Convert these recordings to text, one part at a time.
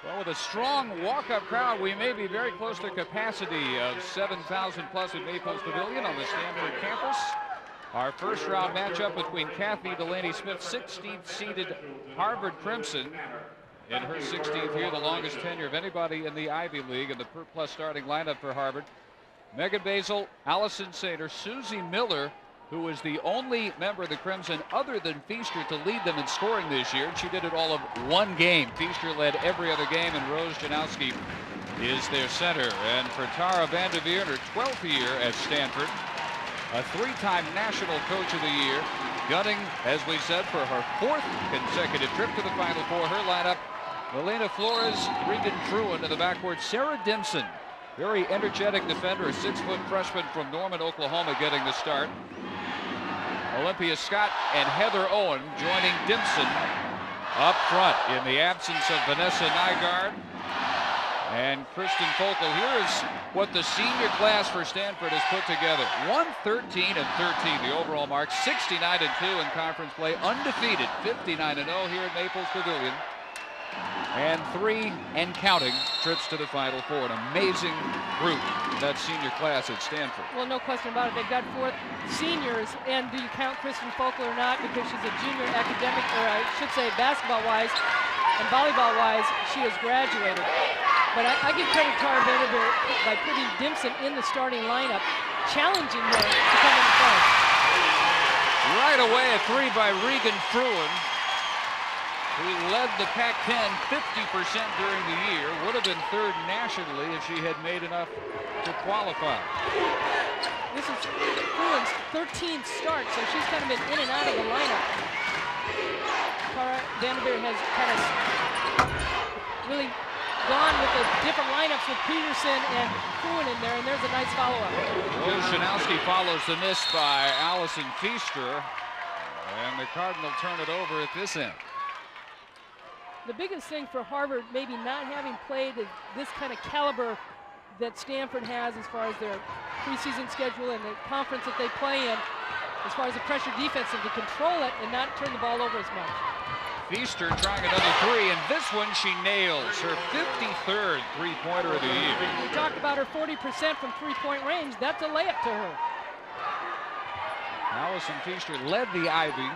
Well, with a strong walk-up crowd, we may be very close to capacity of 7,000 plus at Maples Pavilion on the Stanford campus. Our first round matchup between Kathy Delaney Smith, 16th seeded Harvard Crimson, in her 16th year, the longest tenure of anybody in the Ivy League, and the per-plus starting lineup for Harvard. Megan Basil, Allison Sater, Susie Miller, who is the only member of the Crimson other than Feaster to lead them in scoring this year. And she did it all of one game. Feaster led every other game, and Rose Janowski is their center. And for Tara Vanderveer, in her 12th year at Stanford, a three-time National Coach of the Year, gunning, as we said, for her 4th consecutive trip to the Final Four. Her lineup: Elena Flores, Regan Fruin in the backcourt, Sarah Dimson, very energetic defender, a 6-foot freshman from Norman, Oklahoma, getting the start. Olympia Scott and Heather Owen joining Dimson up front in the absence of Vanessa Nygaard and Kristen Fokel. Here is what the senior class for Stanford has put together. 113-13 the overall mark, 69-2 in conference play, undefeated, 59-0 here at Maples Pavilion, and 3 and counting trips to the Final Four. An amazing group, that senior class at Stanford. Well, no question about it. They've got 4 seniors, and do you count Kristen Fokel or not? Because she's a junior academic, or I should say basketball-wise and volleyball-wise, she has graduated. But I give credit to Tara Vanderveer by putting Dimson in the starting lineup, challenging her to come in front. Right away, a 3 by Regan Fruin, who led the Pac-10 50% during the year. Would have been 3rd nationally if she had made enough to qualify. This is Fruin's 13th start, so she's kind of been in and out of the lineup. Tara Vanderveer has kind of really gone with the different lineups with Peterson and Fruin in there, and there's a nice follow-up. Rose Janowski follows the miss by Allison Feaster, and the Cardinal turn it over at this end. The biggest thing for Harvard, maybe not having played this kind of caliber that Stanford has as far as their preseason schedule and the conference that they play in, as far as the pressure defense, and to control it and not turn the ball over as much. Feaster trying another 3, and this one she nails, her 53rd three-pointer of the year. We talked about her 40% from three-point range. That's a layup to her. Allison Feaster led the Ivy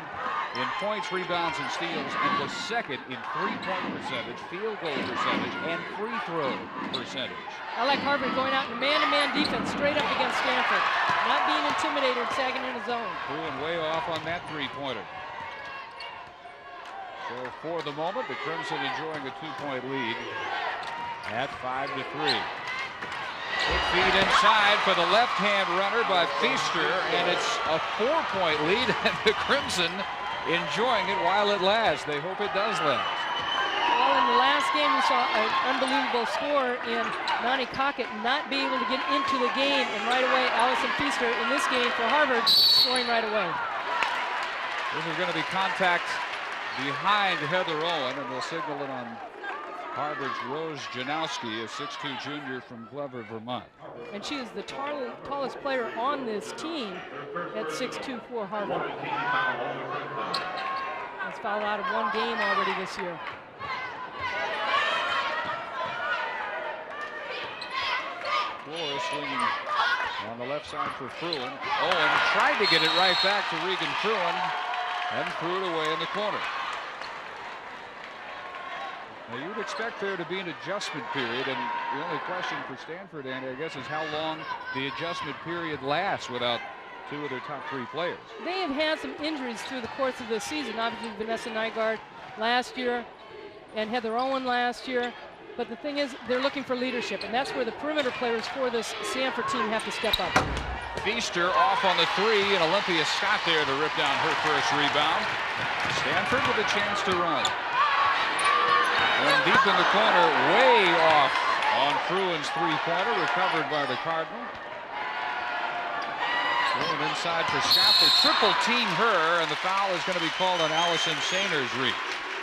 in points, rebounds, and steals, and was 2nd in three-point percentage, field goal percentage, and free throw percentage. I like Harvard going out in man-to-man defense straight up against Stanford, not being intimidated, sagging in his zone. Fruin way off on that three-pointer. So for the moment, the Crimson enjoying a 2-point lead at 5-3. Quick feed inside for the left-hand runner by Feaster, and it's a 4-point lead, and the Crimson enjoying it while it lasts. They hope it does last. Well, in the last game, we saw an unbelievable score in Nani Cockett not be able to get into the game, and right away, Allison Feaster in this game for Harvard scoring right away. This is going to be contact behind Heather Owen, and they'll signal it on Harvard's Rose Janowski, a 6'2" junior from Glover, Vermont. And she is the tallest player on this team at 6'2" for Harvard. Has fouled out of 1 game already this year. Flores swinging on the left side for Fruin. Owen tried to get it right back to Regan Fruin and threw it away in the corner. Now, you would expect there to be an adjustment period, and the only question for Stanford, Andy, I guess, is how long the adjustment period lasts without 2 of their top 3 players. They have had some injuries through the course of the season. Obviously, Vanessa Nygaard last year and Heather Owen last year. But the thing is, they're looking for leadership, and that's where the perimeter players for this Stanford team have to step up. Feaster off on the 3, and Olympia Scott there to rip down her first rebound. Stanford with a chance to run. And deep in the corner, way off on Fruin's three-pointer, recovered by the Cardinal. Going inside for Scott. They triple team her, and the foul is going to be called on Allison Saner's reach.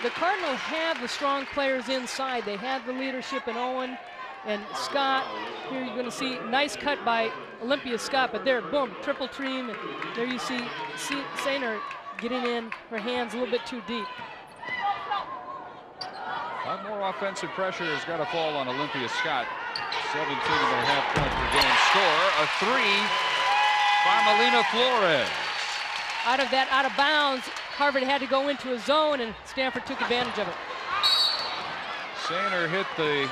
The Cardinals have the strong players inside. They have the leadership in Owen and Scott. Here you're going to see nice cut by Olympia Scott, but there, boom, triple team. And there you see Saner getting in her hands a little bit too deep. But more offensive pressure has got to fall on Olympia Scott. 17.5 points per game. Score a 3 by Melina Flores. Out of that, out of bounds, Harvard had to go into a zone, and Stanford took advantage of it. Sainer hit the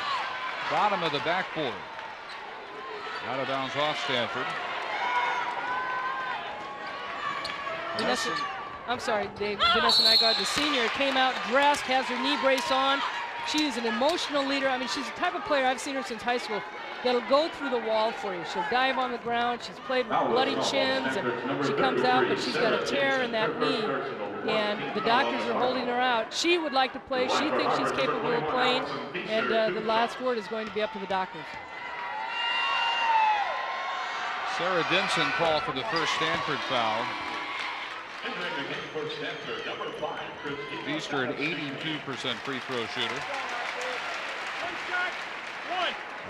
bottom of the backboard. Out of bounds off Stanford. Vanessa Nygaard, the senior, came out dressed, has her knee brace on. She is an emotional leader. I mean, she's the type of player, I've seen her since high school, that'll go through the wall for you. She'll dive on the ground. She's played with bloody chins, and she comes out, but she's got a tear in that knee, and the doctors are holding her out. She would like to play. She thinks she's capable of playing, and the last word is going to be up to the doctors. Sarah Denson called for the first Stanford foul. Feaster, an 82% free throw shooter.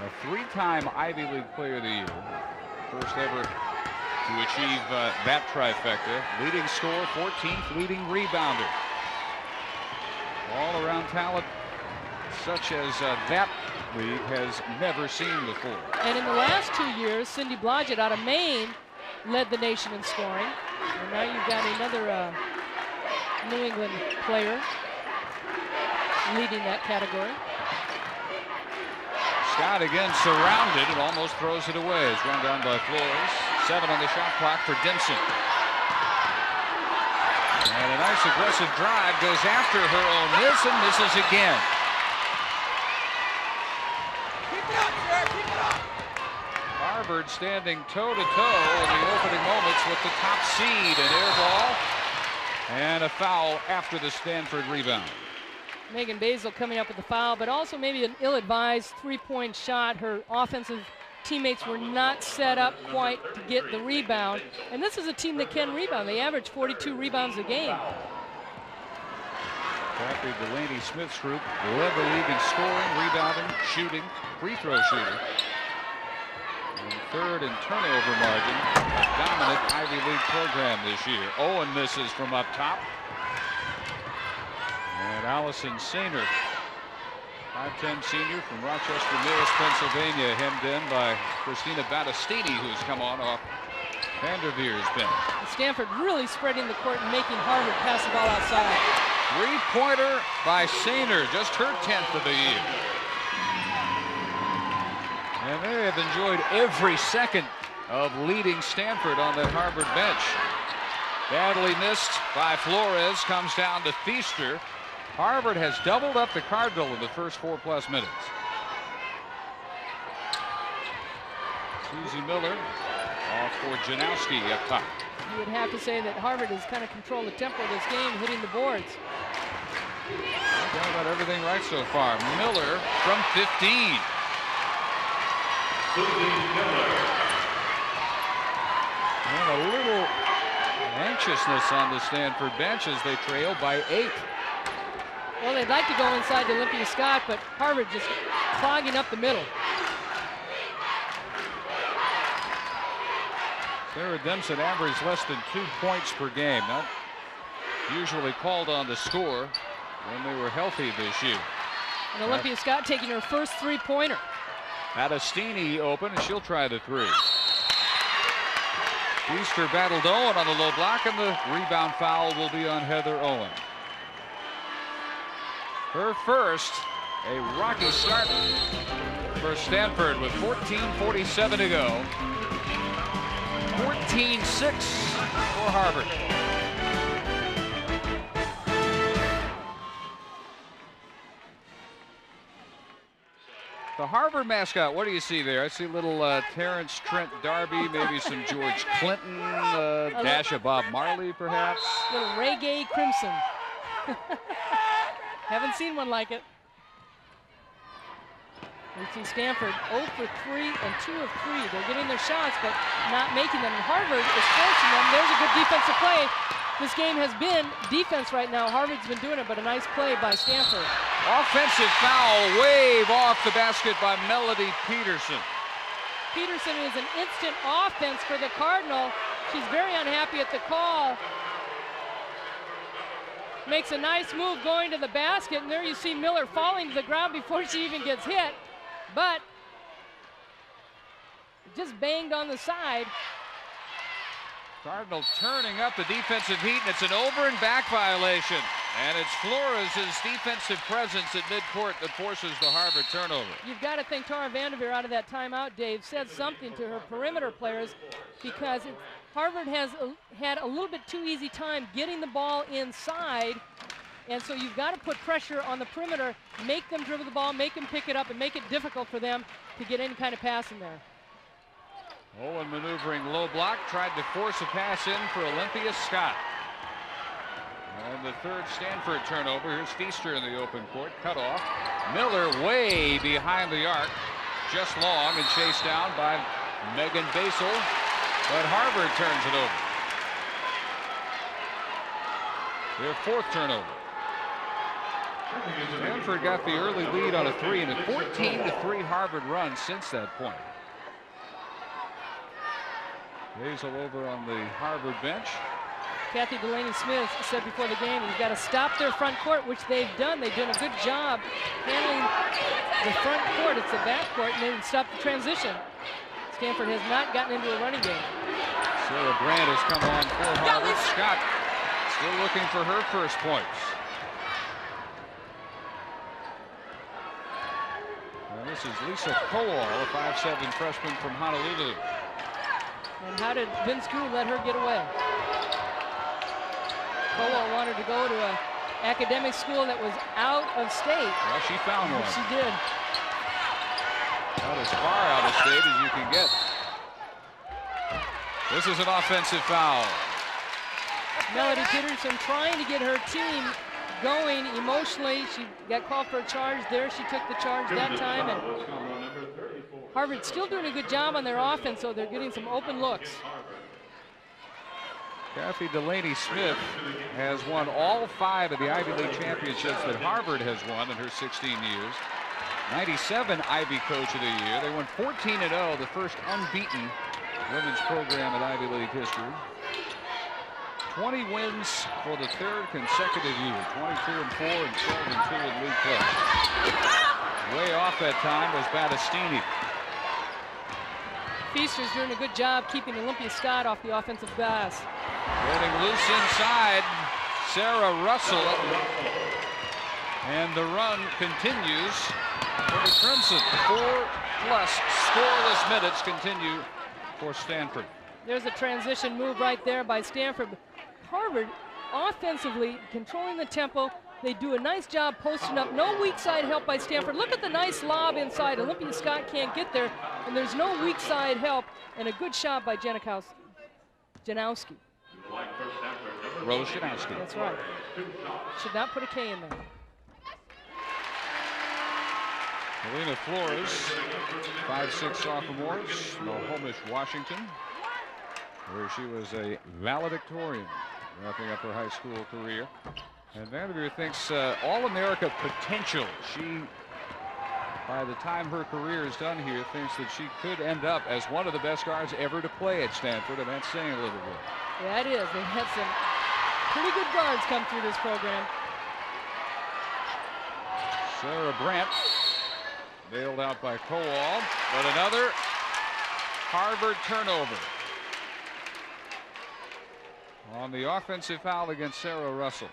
A 3-time Ivy League Player of the Year. First ever to achieve that trifecta. Leading scorer, 14th leading rebounder. All-around talent such as that league has never seen before. And in the last 2 years, Cindy Blodgett out of Maine led the nation in scoring. And now you've got another New England player leading that category. Scott again surrounded and almost throws it away. It's run down by Flores. 7 on the shot clock for Denson. And a nice aggressive drive goes after her own miss and misses again. Keep it up, Sarah, keep it up. Harvard standing toe-to-toe in the opening moments with the top seed. An air ball and a foul after the Stanford rebound. Megan Basil coming up with the foul, but also maybe an ill-advised three-point shot. Her offensive teammates were not set up quite to get the rebound. And this is a team that can rebound. They average 42 rebounds a game. Kathy Delaney Smith's group led the league in scoring, rebounding, shooting, free throw shooting. And third in turnover margin, a dominant Ivy League program this year. Owen misses from up top. And Allison Sainer, 5'10" senior from Rochester Mills, Pennsylvania, hemmed in by Christina Battistini, who's come on off Vanderveer's bench. Stanford really spreading the court and making Harvard pass the ball outside. Three-pointer by Sainer, just her 10th of the year. And they have enjoyed every second of leading Stanford on that Harvard bench. Badly missed by Flores, comes down to Feaster. Harvard has doubled up the Cardinal in the first 4+ minutes. Susie Miller off for Janowski up top. You would have to say that Harvard has kind of controlled the tempo of this game, hitting the boards. Done about everything right so far. Miller from 15. And a little anxiousness on the Stanford bench as they trail by 8. Well, they'd like to go inside to Olympia Scott, but Harvard just clogging up the middle. Sarah Dempson averaged less than 2 points per game. Not usually called on to score when they were healthy this year. And Olympia Scott taking her first three-pointer. Battistini open, and she'll try the three. Feaster battled Owen on the low block, and the rebound foul will be on Heather Owen. Her first, a rocky start for Stanford with 14:47 to go. 14-6 for Harvard. The Harvard mascot, what do you see there? I see little Terrence Trent D'Arby, maybe some George Clinton, dash of Bob Marley, perhaps. Little reggae crimson. Haven't seen one like it. We see Stanford 0 for 3 and 2 of 3. They're getting their shots, but not making them. And Harvard is forcing them. There's a good defensive play. This game has been defense right now. Harvard's been doing it, but a nice play by Stanford. Offensive foul, wave off the basket by Melody Peterson. Peterson is an instant offense for the Cardinal. She's very unhappy at the call. makes a nice move going to the basket, and there you see Miller falling to the ground before she even gets hit, but just banged on the side. Cardinal turning up the defensive heat, and it's an over and back violation. And it's Flores' defensive presence at midcourt that forces the Harvard turnover. You've got to think Tara Vanderveer out of that timeout, Dave, said something to her perimeter players, because Harvard has had a little bit too easy time getting the ball inside. And so you've got to put pressure on the perimeter, make them dribble the ball, make them pick it up, and make it difficult for them to get any kind of pass in there. Owen maneuvering low block, tried to force a pass in for Olympia Scott. And the third Stanford turnover. Here's Feaster in the open court, cut off. Miller way behind the arc, just long and chased down by Megan Basel, but Harvard turns it over. Their fourth turnover. Stanford got the early lead on a 3 and a 14-3 Harvard run since that point. Basel over on the Harvard bench. Kathy Delaney-Smith said before the game, you've got to stop their front court, which they've done. They've done a good job handling the front court. It's the back court, and they stop the transition. Stanford has not gotten into a running game. Sarah Brandt has come on for Harvard. Scott still looking for her first points. And this is Lisa Kowal, a 5'7" freshman from Honolulu. And how did Vince Koo let her get away? Kowal wanted to go to an academic school that was out of state. Well, she found one. She did. About as far out of state as you can get. This is an offensive foul. Melody Peterson trying to get her team going emotionally. She got called for a charge there. She took the charge that time. And Harvard still doing a good job on their offense, so they're getting some open looks. Kathy Delaney-Smith has won all 5 of the Ivy League championships that Harvard has won in her 16 years. 97 Ivy Coach of the Year. They won 14-0, the first unbeaten women's program in Ivy League history. 20 wins for the 3rd consecutive year. 22-4 and 12-2 in league play. Way off that time was Battistini. Feaster's doing a good job keeping Olympia Scott off the offensive glass. Getting loose inside, Sarah Russell. And the run continues for the Crimson. 4+ scoreless minutes continue for Stanford. There's a transition move right there by Stanford. Harvard offensively controlling the tempo. They do a nice job posting up. No weak side help by Stanford. Look at the nice lob inside. Olympia Scott can't get there, and there's no weak side help. And a good shot by Janowski. Rose Janowski. That's right. Should not put a K in there. Melina Flores, 5'6" sophomore, Snohomish, Washington, where she was a valedictorian, wrapping up her high school career. And Vanderveer thinks All-America potential. She, by the time her career is done here, thinks that she could end up as one of the best guards ever to play at Stanford, and that's saying a little bit. Yeah, it is. They've had some pretty good guards come through this program. Sarah Brandt bailed out by Kowal, but another Harvard turnover. On the offensive foul against Sarah Russell.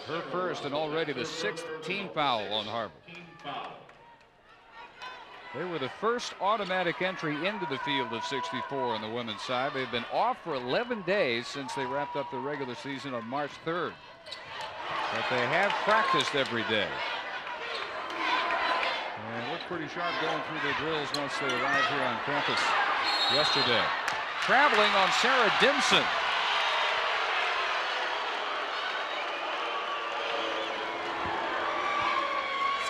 Her first and already the 6th team foul on Harvard. They were the first automatic entry into the field of 64 on the women's side. They've been off for 11 days since they wrapped up the regular season on March 3rd. But they have practiced every day. And looked pretty sharp going through their drills once they arrived here on campus yesterday. Traveling on Sarah Dimson.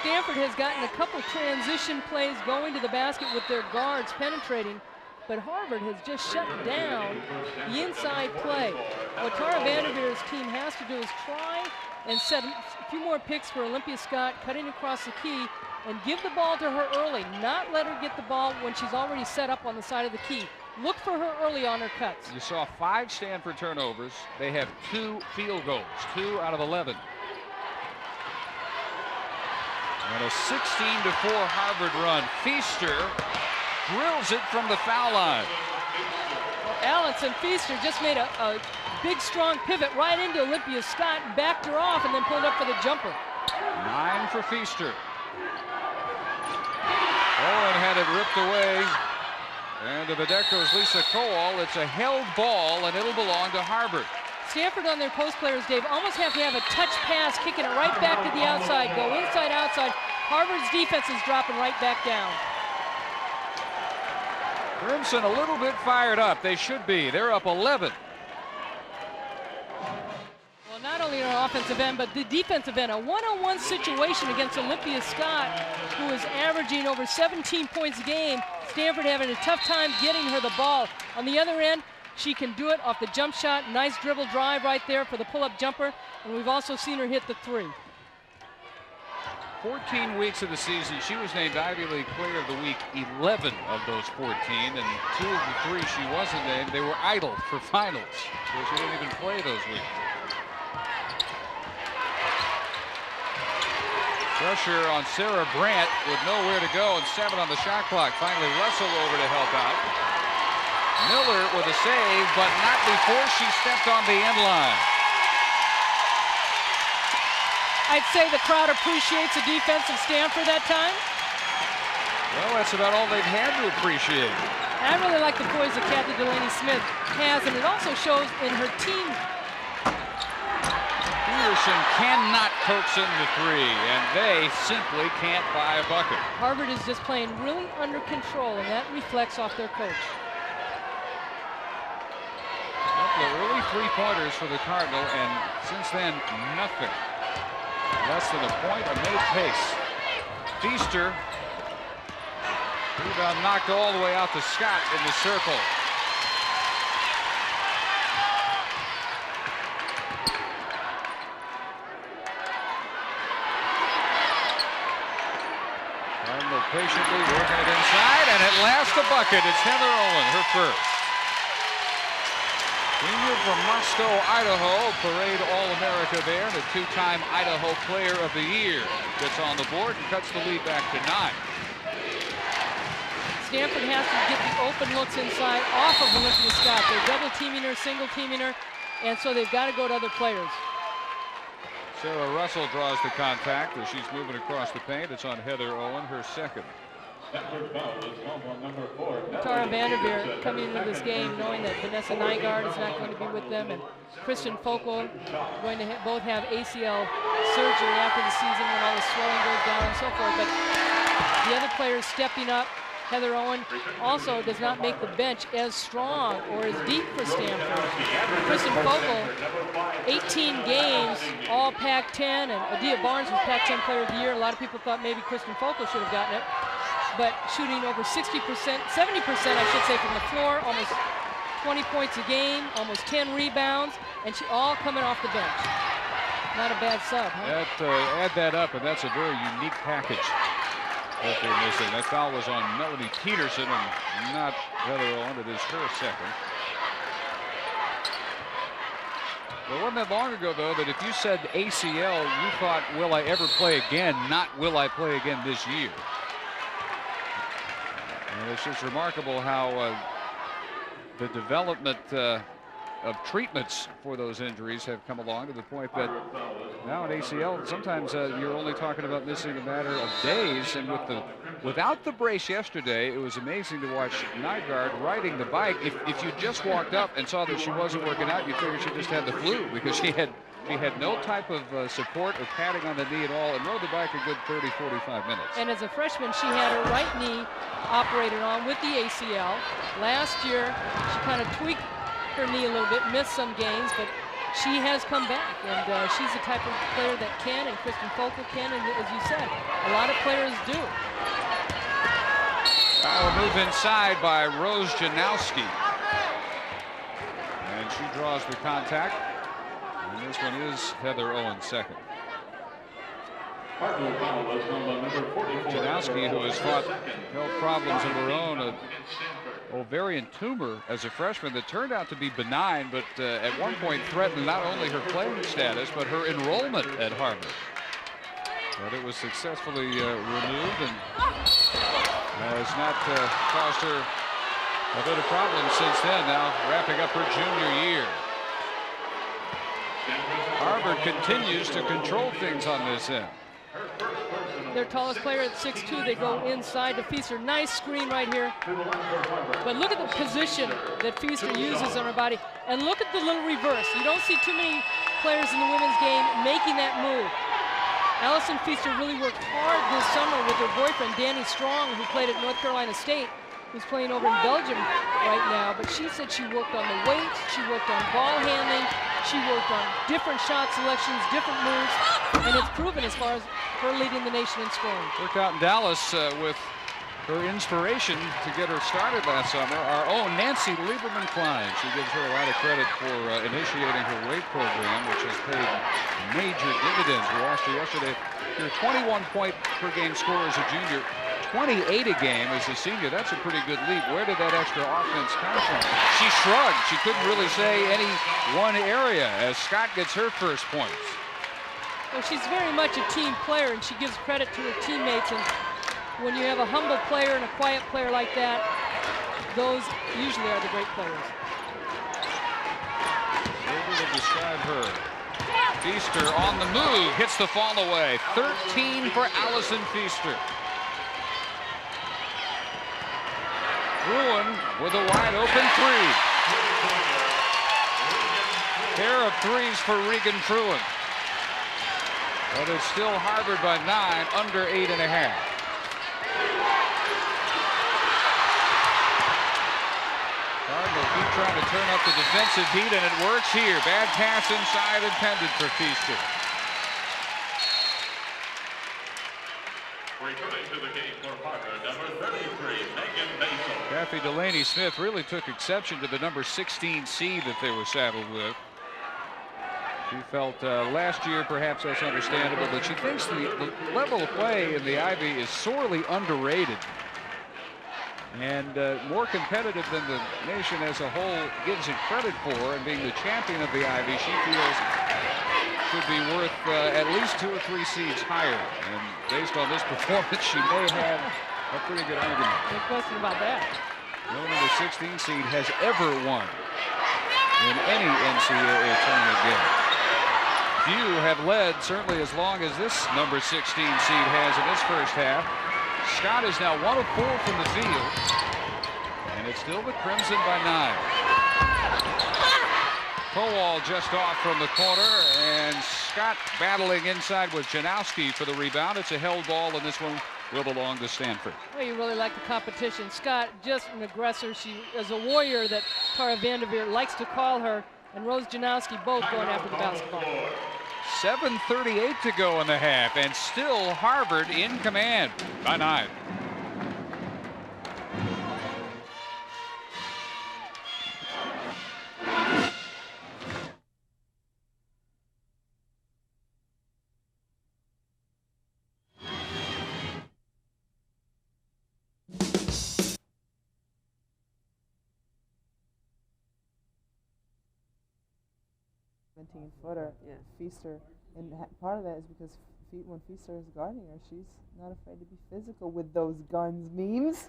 Stanford has gotten a couple transition plays going to the basket with their guards penetrating, but Harvard has just shut down the inside play. What Tara Vanderveer's team has to do is try and set a few more picks for Olympia Scott, cutting across the key, and give the ball to her early, not let her get the ball when she's already set up on the side of the key. look for her early on her cuts. You saw 5 Stanford turnovers. They have 2 field goals, 2 out of 11. And a 16-4 Harvard run. Feaster drills it from the foul line. Well, Allinson Feaster just made a big, strong pivot right into Olympia Scott, backed her off, and then pulled up for the jumper. 9 for Feaster. Owen had it ripped away. And to Bedeco's Lisa Kowal, it's a held ball, and it'll belong to Harvard. Stanford on their post players, Dave, almost have to have a touch pass, kicking it right back to the outside, go inside, outside. Harvard's defense is dropping right back down. Crimson a little bit fired up. They should be. They're up 11. Well, not only on offensive end, but the defensive end. A one-on-one situation against Olympia Scott, who is averaging over 17 points a game. Stanford having a tough time getting her the ball. On the other end, she can do it off the jump shot. Nice dribble drive right there for the pull-up jumper. And we've also seen her hit the 3. 14 weeks of the season, she was named Ivy League Player of the Week 11 of those 14, and 2 of the 3 she wasn't named. They were idle for finals, so she didn't even play those weeks. Pressure on Sarah Brandt with nowhere to go and 7 on the shot clock. Finally, Russell over to help out. Miller with a save, but not before she stepped on the end line. I'd say the crowd appreciates the defense of Stanford that time. Well, that's about all they've had to appreciate. I really like the poise that Kathy Delaney Smith has, and it also shows in her team. Peterson cannot coax in the 3, and they simply can't buy a bucket. Harvard is just playing really under control, and that reflects off their coach. A couple of early 3-pointers for the Cardinal, and since then, nothing. Less than a point, a minute pace. Feaster. Rebound knocked all the way out to Scott in the circle. Cardinal patiently working it inside, and at last a bucket. It's Heather Owen, her first. Senior from Moscow, Idaho, parade All-America there. The 2-time Idaho Player of the Year gets on the board and cuts the lead back to 9. Stanford has to get the open looks inside off of Olympia Scott. They're double teaming her, single teaming her, and so they've got to go to other players. Sarah Russell draws the contact as she's moving across the paint. It's on Heather Owen, her second. Tara Vanderveer coming into this game knowing that Vanessa Nygaard is not going to be with them, and Kristen Fokel going to both have ACL surgery after the season when all the swelling goes down and so forth. But the other players stepping up. Heather Owen also does not make the bench as strong or as deep for Stanford. Kristen Fokel, 18 games, all Pac-10, and Adia Barnes was Pac-10 Player of the Year. A lot of people thought maybe Kristen Fokel should have gotten it, but shooting over 60%, 70% I should say from the floor, almost 20 points a game, almost 10 rebounds, and she all coming off the bench. Not a bad sub, huh? Add that up, and that's a very unique package that they're missing. That foul was on Melanie Peterson and not Heather Owen. It is her second. Well, it wasn't that long ago, though, that if you said ACL, you thought, will I ever play again, not will I play again this year. And it's just remarkable how the development of treatments for those injuries have come along to the point that now in ACL, sometimes you're only talking about missing a matter of days. And without the brace yesterday, it was amazing to watch Nygaard riding the bike. If you just walked up and saw that she wasn't working out, you'd figure she just had the flu, because she had no type of support or padding on the knee at all, and rode the bike a good 30, 45 minutes. And as a freshman, she had her right knee operated on with the ACL. Last year, she kind of tweaked her knee a little bit, missed some games, but she has come back, and she's the type of player that can, and Kristen Fokel can, and as you said, a lot of players do. A move inside by Rose Janowski, and she draws the contact, and this one is Heather Owen's second. Janowski, who has fought health problems of her own ovarian tumor as a freshman that turned out to be benign, but at one point threatened not only her playing status, but her enrollment at Harvard. But it was successfully removed and has not caused her a bit of problems since then, now wrapping up her junior year. Harvard continues to control things on this end. Their tallest player at 6'2", they go inside to Feaster. Nice screen right here. But look at the position that Feaster uses on her body. And look at the little reverse. You don't see too many players in the women's game making that move. Allison Feaster really worked hard this summer with her boyfriend, Danny Strong, who played at North Carolina State, who's playing over in Belgium right now. But she said she worked on the weights, she worked on ball handling, she worked on different shot selections, different moves, and it's proven as far as her leading the nation in scoring. Worked out in Dallas with her inspiration to get her started last summer, our own Nancy Lieberman-Klein. She gives her a lot of credit for initiating her weight program, which has paid major dividends. We asked her yesterday, your 21-point-per-game score as a junior, 28 a game as a senior. That's a pretty good leap. Where did that extra offense come from? She shrugged. She couldn't really say any one area as Scott gets her first points. Well, she's very much a team player, and she gives credit to her teammates. And when you have a humble player and a quiet player like that, those usually are the great players. Able to describe her. Feaster on the move, hits the fall away. 13 for Allison Feaster. Bruin with a wide open three. Pair of threes for Regan Fruin. But it's still Harvard by 9, under 8.5. Cardinals keep trying to turn up the defensive heat, and it works here. Bad pass inside intended for Feaster. Returning to the game for Harvard, number 33, Megan Basil. Kathy Delaney-Smith really took exception to the number 16 seed that they were saddled with. She felt last year, perhaps that's understandable, but she thinks the level of play in the Ivy is sorely underrated and more competitive than the nation as a whole gives it credit for. And being the champion of the Ivy, she feels should be worth at least 2 or 3 seeds higher. And based on this performance, she may have a pretty good argument. No question about that. No number 16 seed has ever won in any NCAA tournament game. Few have led certainly as long as this number 16 seed has in this first half. Scott is now 1 of 4 from the field, and it's still the Crimson by 9. Kowal just off from the corner, and Scott battling inside with Janowski for the rebound. It's a held ball, and this one will belong to Stanford. Well, you really like the competition. Scott, just an aggressor. She is a warrior that Tara Vanderveer likes to call her, and Rose Janowski both going after the basketball. 7:38 to go in the half, and still Harvard in command by 9. Footer, yeah. Feaster, and part of that is because when Feaster is guarding her, she's not afraid to be physical with those guns memes.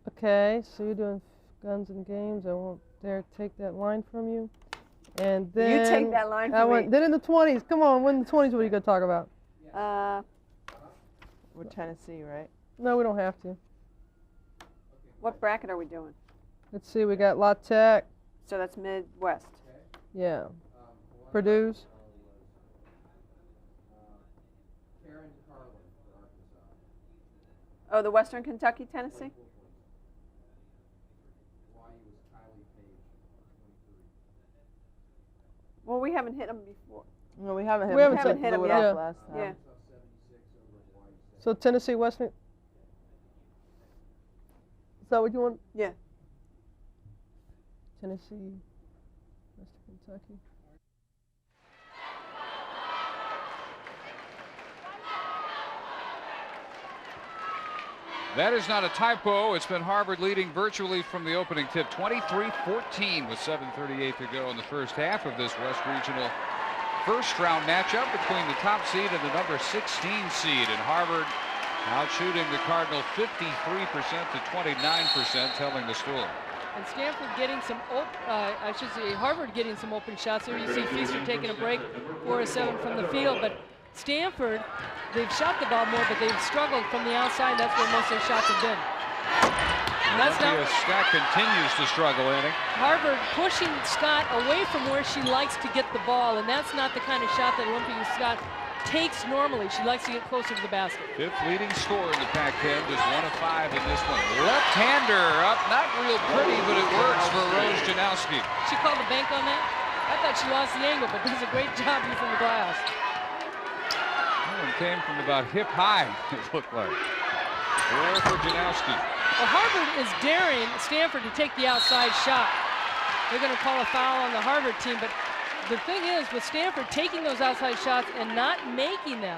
Okay, so you're doing guns and games. I won't dare take that line from you. And then you take that line from me. Then in the 20s, come on, when the 20s, what are you going to talk about? We're Tennessee, right? No, we don't have to. What bracket are we doing? Let's see, we got La Tech. So that's Midwest. Yeah. Purdue's. Oh, the Western Kentucky, Tennessee? Well, we haven't hit them before. No, we haven't hit We them. haven't hit them Yeah. yet. Last time. Yeah. So Tennessee, Western. Is that what you want? Yeah. Tennessee, Western Kentucky. That is not a typo. It's been Harvard leading virtually from the opening tip, 23-14 with 7:38 to go in the first half of this West Regional first round matchup between the top seed and the number 16 seed. And Harvard out shooting the Cardinal 53% to 29%, telling the story. And Stanford getting some, Harvard getting some open shots. There you see Feaster taking a break, 4-7 from the field. But Stanford, they've shot the ball more, but they've struggled from the outside. That's where most of their shots have been. And that's now Scott continues to struggle, Annie. Harvard pushing Scott away from where she likes to get the ball, and that's not the kind of shot that Olympia Scott takes normally. She likes to get closer to the basket. Fifth leading scorer in the Pac-10, just 1 of 5 in this one. Left-hander up, not real pretty, but it works for Rose Janowski. She called the bank on that? I thought she lost the angle, but does a great job using the glass. That one came from about hip high, it looked like. 4 for Janowski. Well, Harvard is daring Stanford to take the outside shot. They're going to call a foul on the Harvard team, but the thing is, with Stanford taking those outside shots and not making them,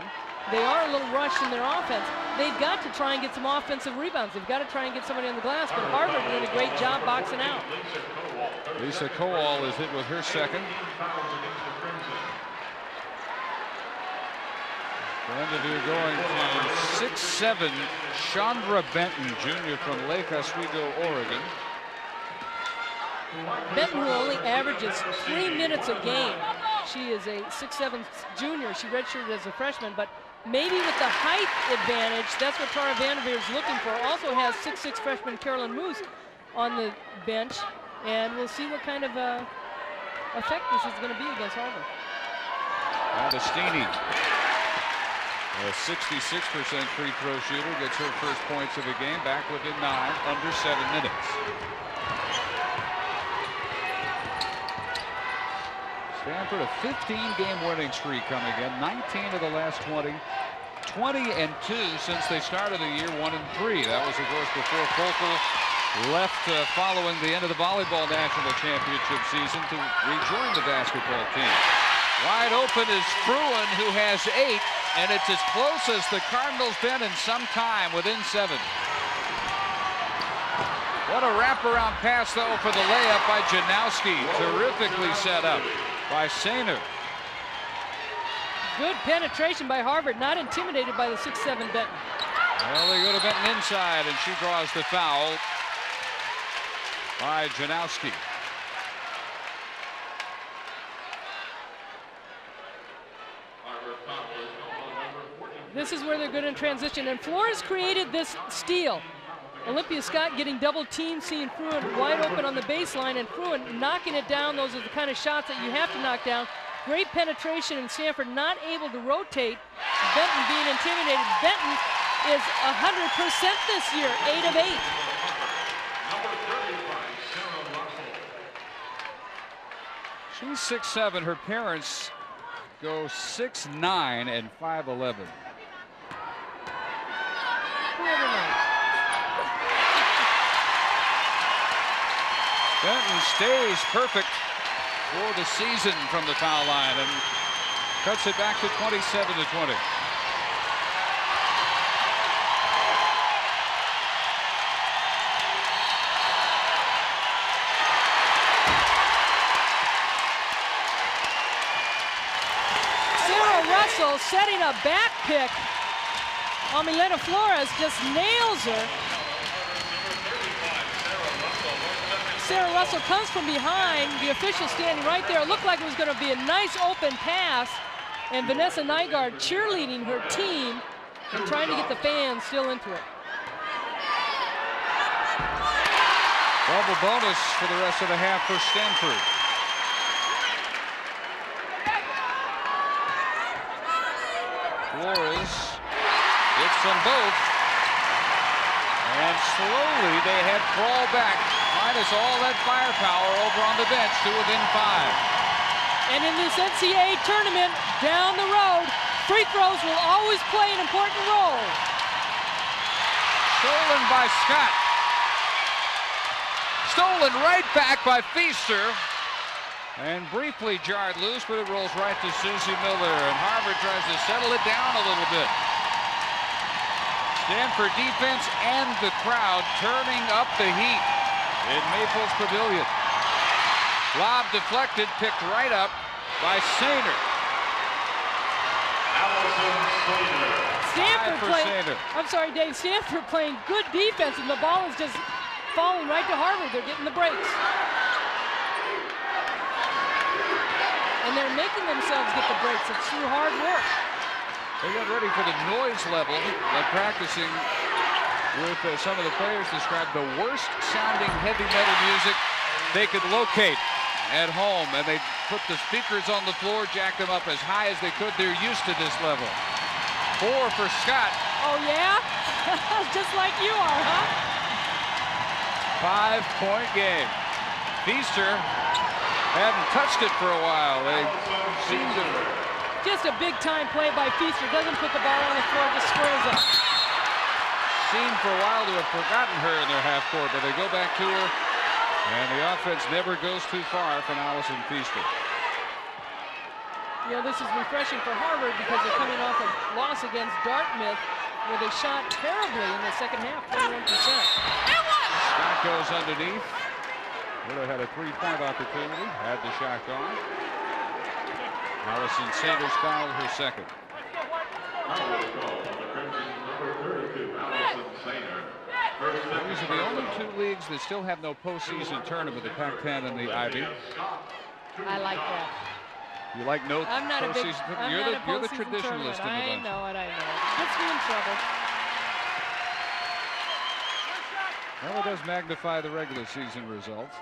they are a little rushed in their offense. They've got to try and get some offensive rebounds. They've got to try and get somebody on the glass, but Harvard did a great job boxing out. Lisa Kowal is hit with her second. Rendezvous going to 6'7", Chandra Benton, junior from Lake Oswego, Oregon. Benton, who only averages 3 minutes a game. She is a 6'7" junior. She redshirted as a freshman, but maybe with the height advantage, that's what Tara Vanderveer is looking for. Also has 6'6" freshman Carolyn Moose on the bench, and we'll see what kind of effect this is going to be against Harvard. Agostini, a 66% free throw shooter, gets her first points of the game, back within 9, under 7 minutes. Stanford, a 15-game winning streak coming in, 19 of the last 20, 20-2 since they started the year, 1-3. That was, of course, before Focal left following the end of the volleyball national championship season to rejoin the basketball team. Wide open is Fruin, who has 8, and it's as close as the Cardinals been in some time, within 7. What a wraparound pass, though, for the layup by Janowski. Terrifically set up by Sainer. Good penetration by Harvard, not intimidated by the 6'7" Benton. Well, they go to Benton inside, and she draws the foul by Janowski. This is where they're good in transition, and Flores created this steal. Olympia Scott getting double teamed, seeing Fruin wide open on the baseline, and Fruin knocking it down. Those are the kind of shots that you have to knock down. Great penetration, and Stanford not able to rotate. Benton being intimidated. Benton is 100% this year, 8 of 8. She's 6'7". Her parents go 6'9" and 5'11". Benton stays perfect for the season from the foul line and cuts it back to 27-20. Sarah Russell setting a back pick on Milena Flores, just nails her. Sarah Russell comes from behind, the official standing right there. It looked like it was going to be a nice open pass, and Vanessa Nygaard cheerleading her team and trying to get the fans still into it. Double bonus for the rest of the half for Stanford. Flores hits them both, and slowly they had crawled back, minus all that firepower over on the bench to within 5. And in this NCAA tournament, down the road, free throws will always play an important role. Stolen by Scott. Stolen right back by Feaster. And briefly jarred loose, but it rolls right to Susie Miller. And Harvard tries to settle it down a little bit. Stanford defense and the crowd turning up the heat in Maples Pavilion. Lob deflected, picked right up by Sainer. Stanford playing, I'm sorry, Dave, Stanford playing good defense, and the ball is just falling right to Harvard. They're getting the breaks. And they're making themselves get the breaks. It's through hard work. They got ready for the noise level by practicing with some of the players described the worst sounding heavy metal music they could locate at home. And they put the speakers on the floor, jacked them up as high as they could. They're used to this level. 4 for Scott. Oh, yeah? Just like you are, huh? 5-point game. Feaster hadn't touched it for a while. They seem to... Just a big-time play by Feaster. Doesn't put the ball on the floor, just squares up. Seemed for a while to have forgotten her in their half court, but they go back to her, and the offense never goes too far from Allison Feaster. You know, this is refreshing for Harvard because they're coming off a loss against Dartmouth where they shot terribly in the second half, 21%. Scott goes underneath. Would have had a three-point opportunity, had the shot gone. Allison Sanders fouled her second. These are the only 2 leagues that still have no postseason tournament, the Pac-10 and the Ivy. I like that. You like no I'm not postseason? You're the postseason traditionalist in the I bunch. know it, I know. Gets me in trouble. Well, it does magnify the regular season results.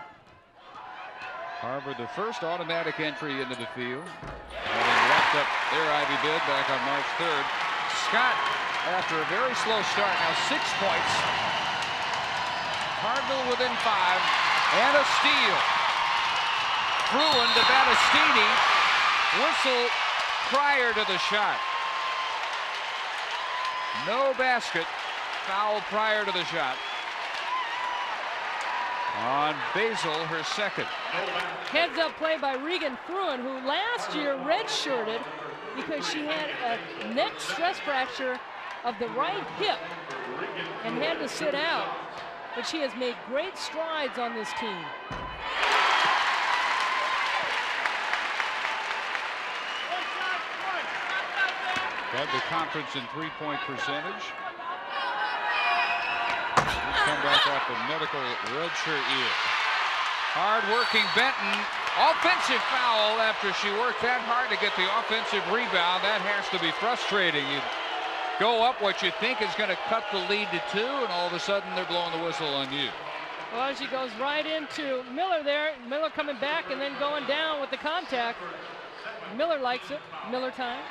Harvard, the first automatic entry into the field, having wrapped up their Ivy bid back on March 3rd. Scott, after a very slow start, now 6 points. Cardinal within 5, and a steal. Fruin to Battistini. Whistle prior to the shot. No basket. Foul prior to the shot. On Basil, her second. Heads up play by Regan Fruin, who last year redshirted because she had a neck stress fracture of the right hip and had to sit out. But she has made great strides on this team. Led the conference in three-point percentage. Come back off the medical redshirt year. Hard-working Benton. Offensive foul after she worked that hard to get the offensive rebound. That has to be frustrating. You go up what you think is going to cut the lead to 2, and all of a sudden they're blowing the whistle on you. Well, she goes right into Miller there. Miller coming back and then going down with the contact. Miller likes it. Miller time.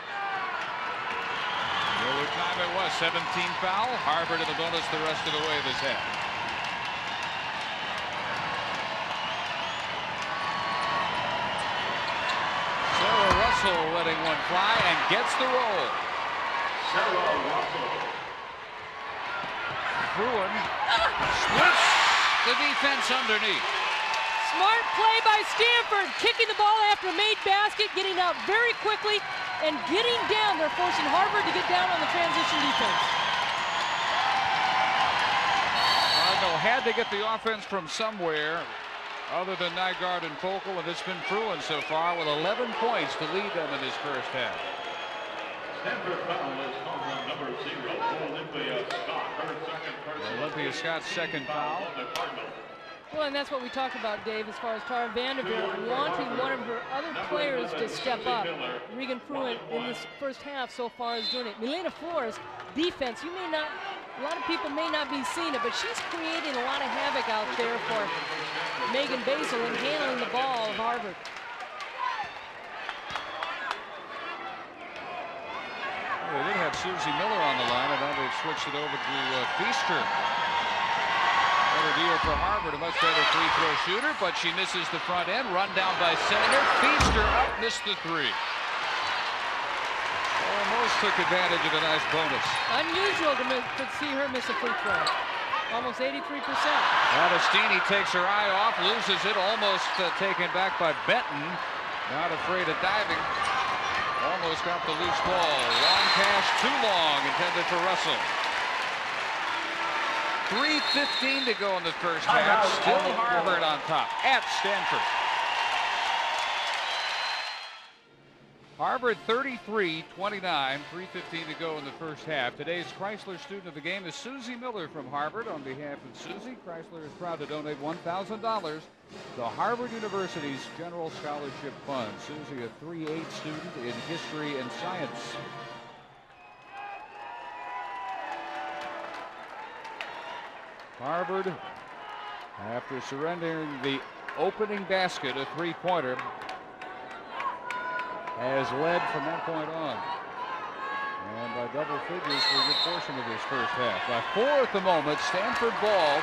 Miller time it was. 17 foul. Harvard in the bonus the rest of the way this half. Sarah Russell letting one fly and gets the roll. Fruin splits the defense underneath. Smart play by Stanford, kicking the ball after a made basket, getting out very quickly and getting down. They're forcing Harvard to get down on the transition defense. Cardinal had to get the offense from somewhere other than Nygaard and Focal, and it's been Fruin so far with 11 points to lead them in this first half. Stanford foul is called on number 0, Olympia Scott. Her second personal. Olympia Scott's second foul. Well, and that's what we talked about, Dave, as far as Tara Vanderveer wanting one of her other players to step up. Regan Fruin in this first half so far is doing it. Milena Flores, defense, you may not, a lot of people may not be seeing it, but she's creating a lot of havoc out there for Megan Basil in handling the ball of Harvard. Well, they did have Susie Miller on the line, and now they've switched it over to Feaster. Better deal for Harvard, a much better free throw shooter, but she misses the front end. Run down by Sander. Feaster up, missed the 3. Almost took advantage of a nice bonus. Unusual to see her miss a free throw. Almost 83%. Battistini takes her eye off, loses it, almost taken back by Benton. Not afraid of diving. Almost got the loose ball. Long pass, too long, intended for Russell. 3:15 to go in the first half. Still Harvard on top at Stanford. Harvard 33-29, 3:15 to go in the first half. Today's Chrysler student of the game is Susie Miller from Harvard. On behalf of Susie, Chrysler is proud to donate $1,000 to Harvard University's General Scholarship Fund. Susie, a 3.8 student in history and science. Harvard, after surrendering the opening basket, a three-pointer, has led from that point on. And by double figures for a good portion of this first half. By 4 at the moment, Stanford ball.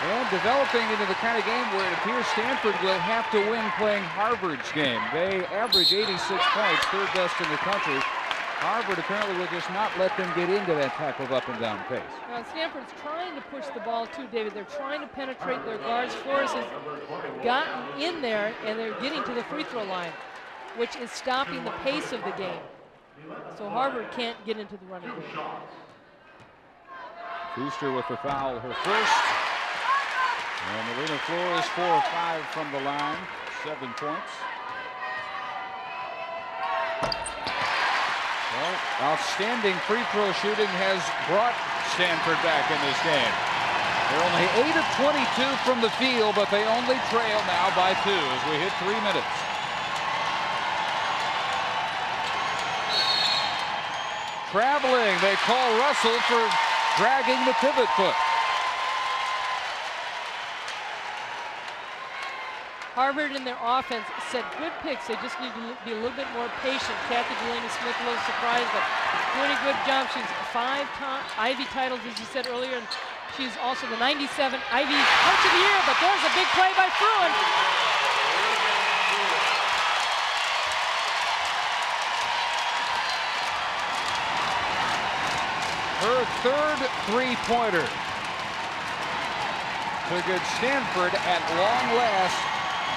And developing into the kind of game where it appears Stanford will have to win playing Harvard's game. They average 86 points, third best in the country. Harvard apparently will just not let them get into that type of up and down pace. Now Stanford's trying to push the ball too, David. They're trying to penetrate their guards. Flores has gotten in there and they're getting to the free throw line, which is stopping the pace of the game. So Harvard can't get into the running game. Feaster with the foul, her first. And Melina Flores 4 of 5 from the line, 7 points. Well, outstanding free throw shooting has brought Stanford back in this game. They're only 8 of 22 from the field, but they only trail now by 2 as we hit 3 minutes. Traveling, they call Russell for dragging the pivot foot. Harvard in their offense set good picks. They just need to be a little bit more patient. Kathy Delaney-Smith a little surprised, but doing a good job. She's 5 Ivy titles, as you said earlier, and she's also the 97 Ivy Coach of the Year, but there's a big play by Fruin. Her third three-pointer to get Stanford at long last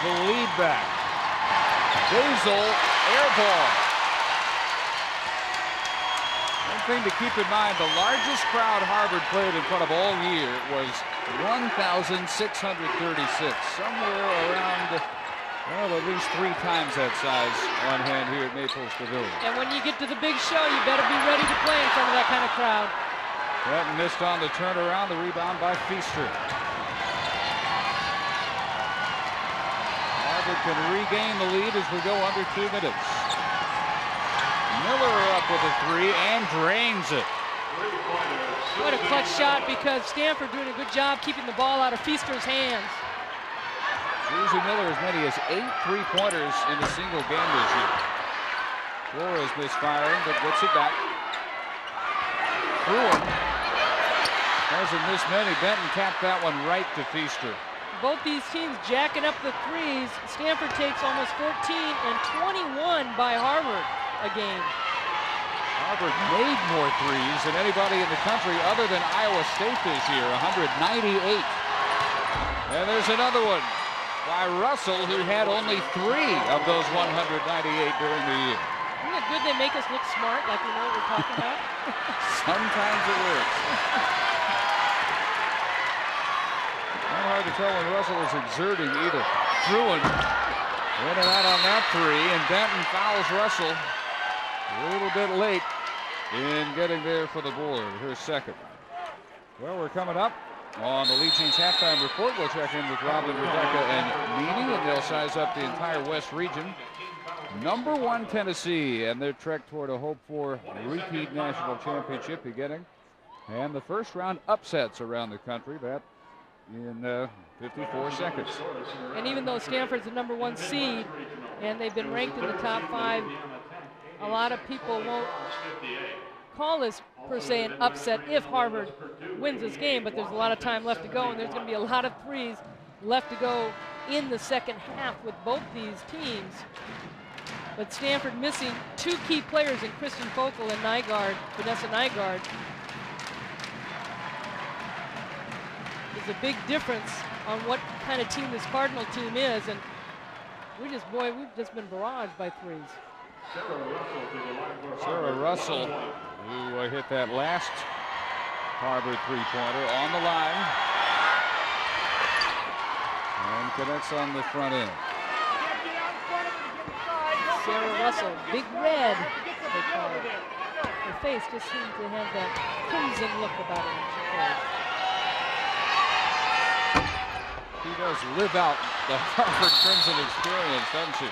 the lead back. Basil, air ball. One thing to keep in mind, the largest crowd Harvard played in front of all year was 1,636, somewhere around, well, at least 3 times that size on hand here at Maples Pavilion. And when you get to the big show, you better be ready to play in front of that kind of crowd. That missed on the turnaround, the rebound by Feaster. Harvard can regain the lead as we go under 2 minutes. Miller up with a 3 and drains it. What a clutch shot, because Stanford doing a good job keeping the ball out of Feaster's hands. Susie Miller as many as 8 3-pointers in a single game this year. Flores misfiring, but gets it back. Fruin hasn't missed many. Benton tapped that one right to Feaster. Both these teams jacking up the threes. Stanford takes almost 14 and 21 by Harvard a game. Harvard made more threes than anybody in the country other than Iowa State this year, 198. And there's another one by Russell, who had only 3 of those 198 during the year. Isn't it good they make us look smart, like we know what we're talking about? Sometimes it works. Not hard to tell when Russell is exerting either. Fruin in and out on that 3, and Benton fouls Russell a little bit late in getting there for the board, her second. Well, we're coming up on the Lee Jeans halftime report. We'll check in with Robin, Rebecca, and Nene, and they'll size up the entire West region. Number 1 Tennessee and their trek toward a hope for repeat national championship beginning. And the first round upsets around the country, that in 54 seconds. And even though Stanford's the number 1 seed and they've been ranked in the top 5, a lot of people won't call this per se an upset if Harvard wins this game, but there's a lot of time left to go, and there's going to be a lot of threes left to go in the second half with both these teams. But Stanford missing 2 key players in Kristen Focal and Nygaard, Vanessa Nygaard. There's a big difference on what kind of team this Cardinal team is, and we've just been barraged by threes. Sarah Russell, who hit that last Harvard three-pointer on the line. And connects on the front end. Sarah Russell, Big Red, they call her. Her face just seemed to have that crimson look about it when she plays. She does live out the Harvard Crimson experience, doesn't she?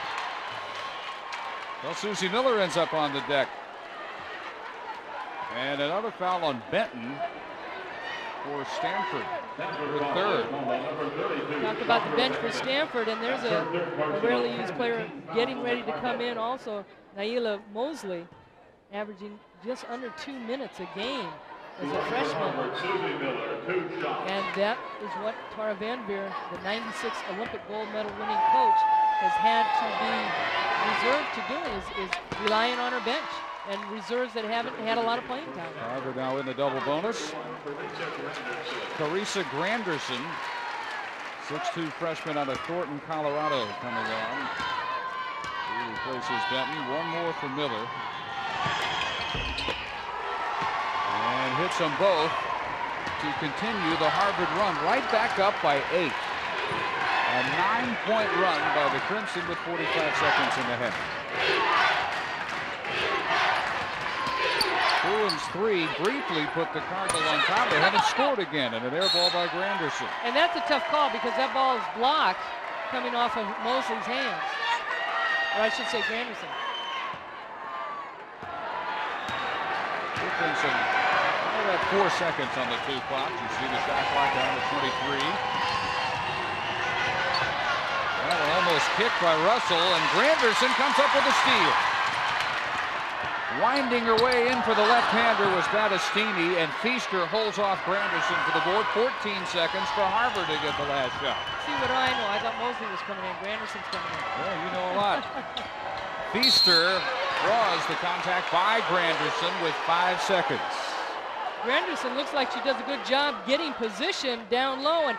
Well, Susie Miller ends up on the deck. And another foul on Benton for Stanford, her third. Talk about the bench for Stanford, and there's a rarely used player getting ready to come in also, Naila Mosley, averaging just under 2 minutes a game as a freshman. And that is what Tara Van Veer, the 96 Olympic gold medal winning coach, has had to be reserved to do, is relying on her bench and reserves that haven't had a lot of playing time. Harvard now in the double bonus. Carissa Granderson, 6'2" freshman out of Thornton, Colorado, coming on. He replaces Benton. One more for Miller. And hits them both to continue the Harvard run right back up by 8. A 9-point run by the Crimson with 45 seconds in the half. Bruins 3 briefly put the Cardinals on top. They haven't scored again, and an air ball by Granderson. And that's a tough call because that ball is blocked coming off of Mosley's hands. Or I should say Granderson. Dickinson, about 4 seconds on the 2 clock. You see the shot clock down to 23. That one almost kicked by Russell, and Granderson comes up with a steal. Winding her way in for the left-hander was Battistini, and Feaster holds off Granderson for the board. 14 seconds for Harvard to get the last shot. See what do I know? I thought Mosley was coming in. Granderson's coming in. Well, you know a lot. Feaster draws the contact by Granderson with 5 seconds. Granderson looks like she does a good job getting position down low, and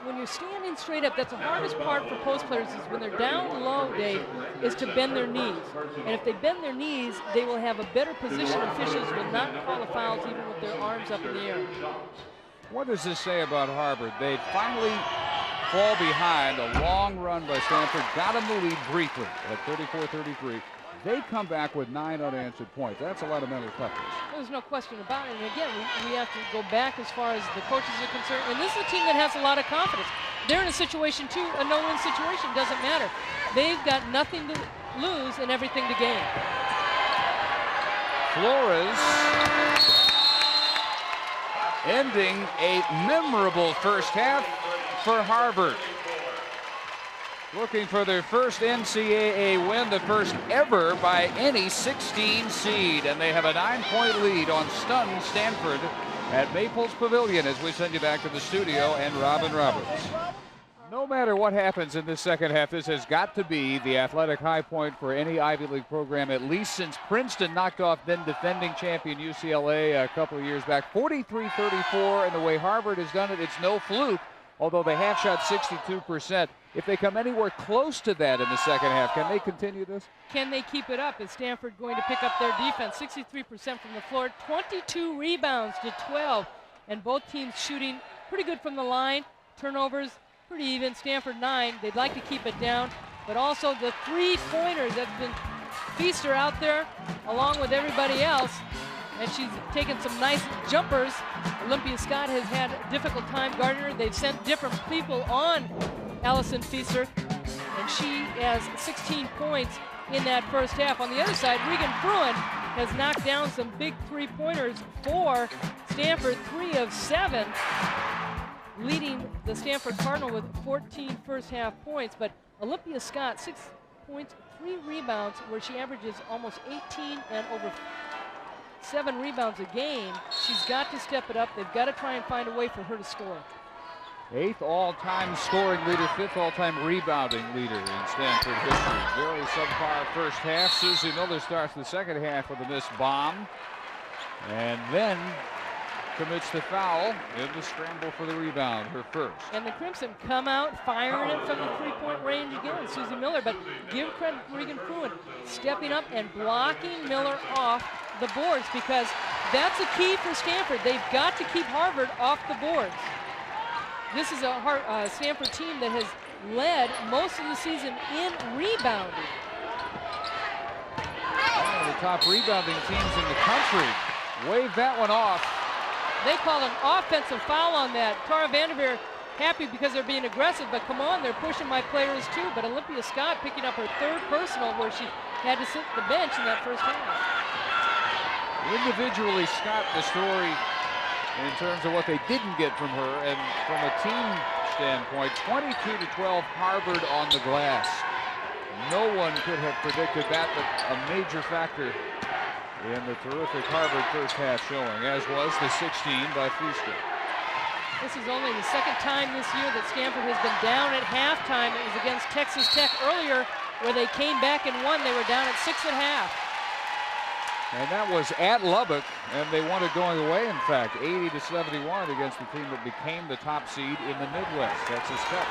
when you're standing straight up, that's the hardest part for post players is when they're down low, Dave, is to bend their knees. And if they bend their knees, they will have a better position. Officials will not call the fouls even with their arms up in the air. What does this say about Harvard? They finally fall behind. A long run by Stanford got them the lead briefly at 34-33. They come back with 9 unanswered points. That's a lot of mental toughness. There's no question about it. And again, we have to go back as far as the coaches are concerned. And this is a team that has a lot of confidence. They're in a situation, too, a no-win situation. Doesn't matter. They've got nothing to lose and everything to gain. Flores ending a memorable first half for Harvard. Looking for their first NCAA win, the first ever by any 16 seed. And they have a 9-point lead on stunned Stanford at Maples Pavilion as we send you back to the studio and Robin Roberts. No matter what happens in this second half, this has got to be the athletic high point for any Ivy League program, at least since Princeton knocked off then defending champion UCLA a couple of years back. 43-34, and the way Harvard has done it, it's no fluke, although they have shot 62%. If they come anywhere close to that in the second half, can they continue this? Can they keep it up? Is Stanford going to pick up their defense? 63% from the floor, 22 rebounds to 12, and both teams shooting pretty good from the line. Turnovers pretty even. Stanford 9. They'd like to keep it down, but also the three-pointers. That's been Feaster out there along with everybody else, and she's taken some nice jumpers. Olympia Scott has had a difficult time guarding her. They've sent different people on Allison Feaster, and she has 16 points in that first half. On the other side, Regan Fruin has knocked down some big three-pointers for Stanford, 3 of 7, leading the Stanford Cardinal with 14 first half points. But Olympia Scott, 6 points, 3 rebounds, where she averages almost 18 and over 7 rebounds a game. She's got to step it up. They've got to try and find a way for her to score. 8th all-time scoring leader, 5th all-time rebounding leader in Stanford history. Very subpar first half. Susie Miller starts the second half with a missed bomb, and then commits the foul in the scramble for the rebound, her first. And the Crimson come out firing it from the three-point range again, Susie Miller, but give credit to Regan Fruin stepping up and blocking Miller off the boards, because that's a key for Stanford. They've got to keep Harvard off the boards. This is a Stanford team that has led most of the season in rebounding. One of the top rebounding teams in the country. Wave that one off. They call an offensive foul on that. Tara Vanderveer happy because they're being aggressive, but come on, they're pushing my players too. But Olympia Scott picking up her third personal where she had to sit the bench in that first half. Individually, Scott, the story in terms of what they didn't get from her, and from a team standpoint, 22-12 Harvard on the glass. No one could have predicted that, but a major factor in the terrific Harvard first half showing, as was the 16 by Feaster. This is only the second time this year that Stanford has been down at halftime. It was against Texas Tech earlier where they came back and won. They were down at 6 at half. And that was at Lubbock, and they won it going away, in fact, 80-71 against the team that became the top seed in the Midwest, Texas Tech.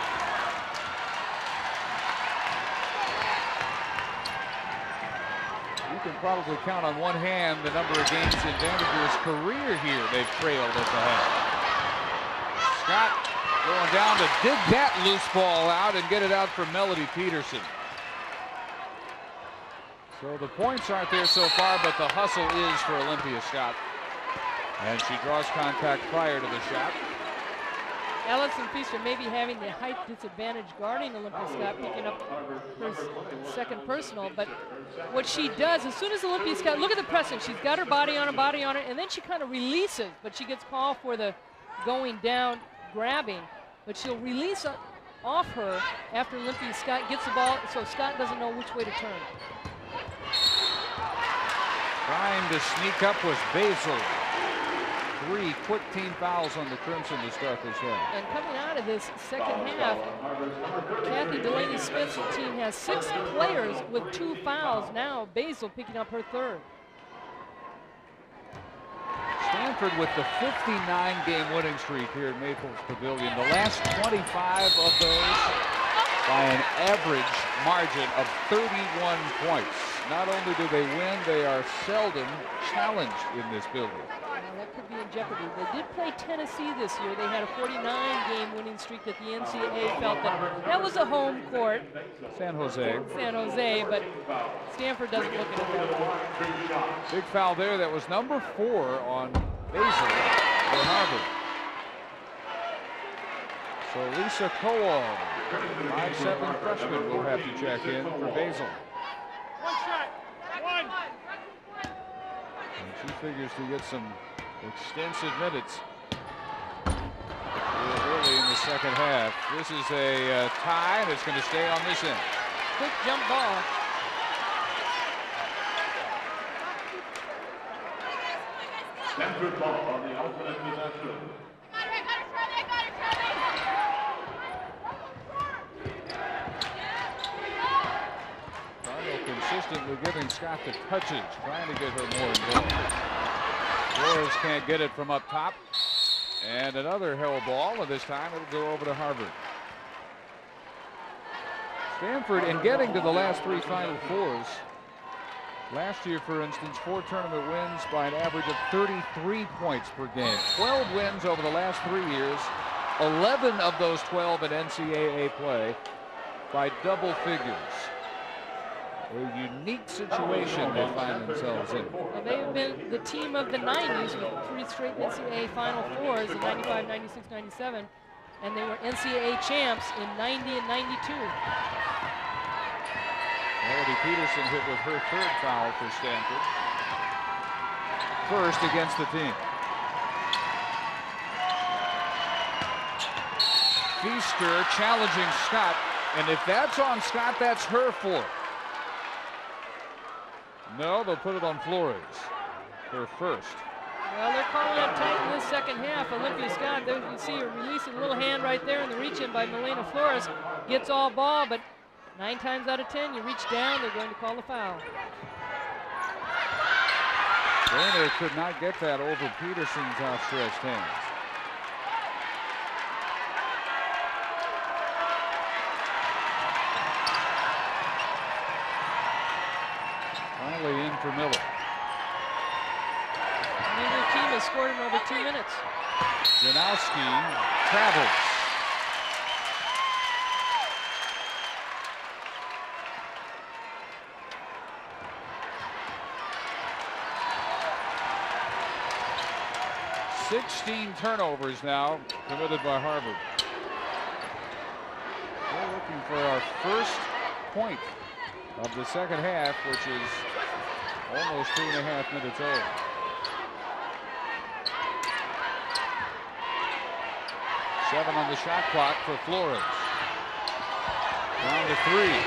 You can probably count on one hand the number of games in Vanderveer's career here they've trailed at the half. Scott going down to dig that loose ball out and get it out for Melody Peterson. So the points aren't there so far, but the hustle is for Olympia Scott. And she draws contact prior to the shot. Allison Feaster may be having the height disadvantage guarding Olympia Scott, picking up her second personal. But what she does, as soon as Olympia Scott, look at the pressing. She's got her body on her, and then she kind of releases. But she gets called for the going down, grabbing. But she'll release off her after Olympia Scott gets the ball, so Scott doesn't know which way to turn. Trying to sneak up was Basil. 3 quick team fouls on the Crimson to start this half. And coming out of this second half, Kathy Delaney-Smith's team has 6 players with 2 fouls. Now Basil picking up her third. Stanford with the 59-game winning streak here at Maples Pavilion. The last 25 of those by an average margin of 31 points. Not only do they win, they are seldom challenged in this building. Well, that could be in jeopardy. They did play Tennessee this year. They had a 49-game winning streak that the NCAA felt that was a home court. San Jose. San Jose, but Stanford doesn't look at it that way. Big foul there. That was number 4 on Basil for Harvard. So Lisa Kowal, 5'7" freshman, will have to check in for Basil. One shot. One. And she figures to get some extensive minutes early in the second half. This is a tie, and it's going to stay on this end. Quick jump ball. Stanford ball on the alternate possession. Consistently giving Scott the touches, trying to get her more involved. Flores can't get it from up top. And another hell ball, and this time it'll go over to Harvard. Stanford, in getting to the last 3 Final Fours, last year, for instance, 4 tournament wins by an average of 33 points per game. 12 wins over the last 3 years, 11 of those 12 in NCAA play by double figures. A unique situation they find themselves in. Well, they have been the team of the 90s with 3 straight NCAA Final Fours in 95, 96, 97, and they were NCAA champs in 90 and 92. Melody Peterson hit with her 3rd foul for Stanford. First against the team. Feaster challenging Scott, and if that's on Scott, that's her 4th. No, they'll put it on Flores, her first. Well, they're calling it tight in this second half. Olympia Scott, there you can see her releasing a little hand right there in the reach-in by Milena Flores. Gets all ball, but 9 times out of 10, you reach down, they're going to call the foul. Turner could not get that over Peterson's outstretched hands. Finally in for Miller. has scored in over 2 minutes. Janowski travels. "16 turnovers now committed by Harvard." We're looking for our first point of the second half, which is almost 2.5 minutes old. Seven on the shot clock for Flores. Down to 3.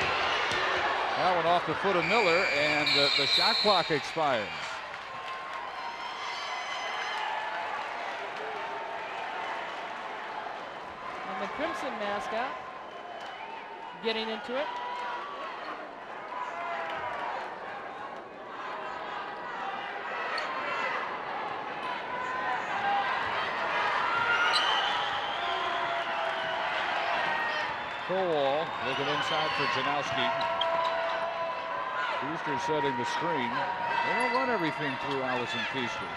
That one off the foot of Miller, and the shot clock expires. And the Crimson mascot getting into it. Kowal looking inside for Janowski. Feaster setting the screen. They don't run everything through Allison Feaster.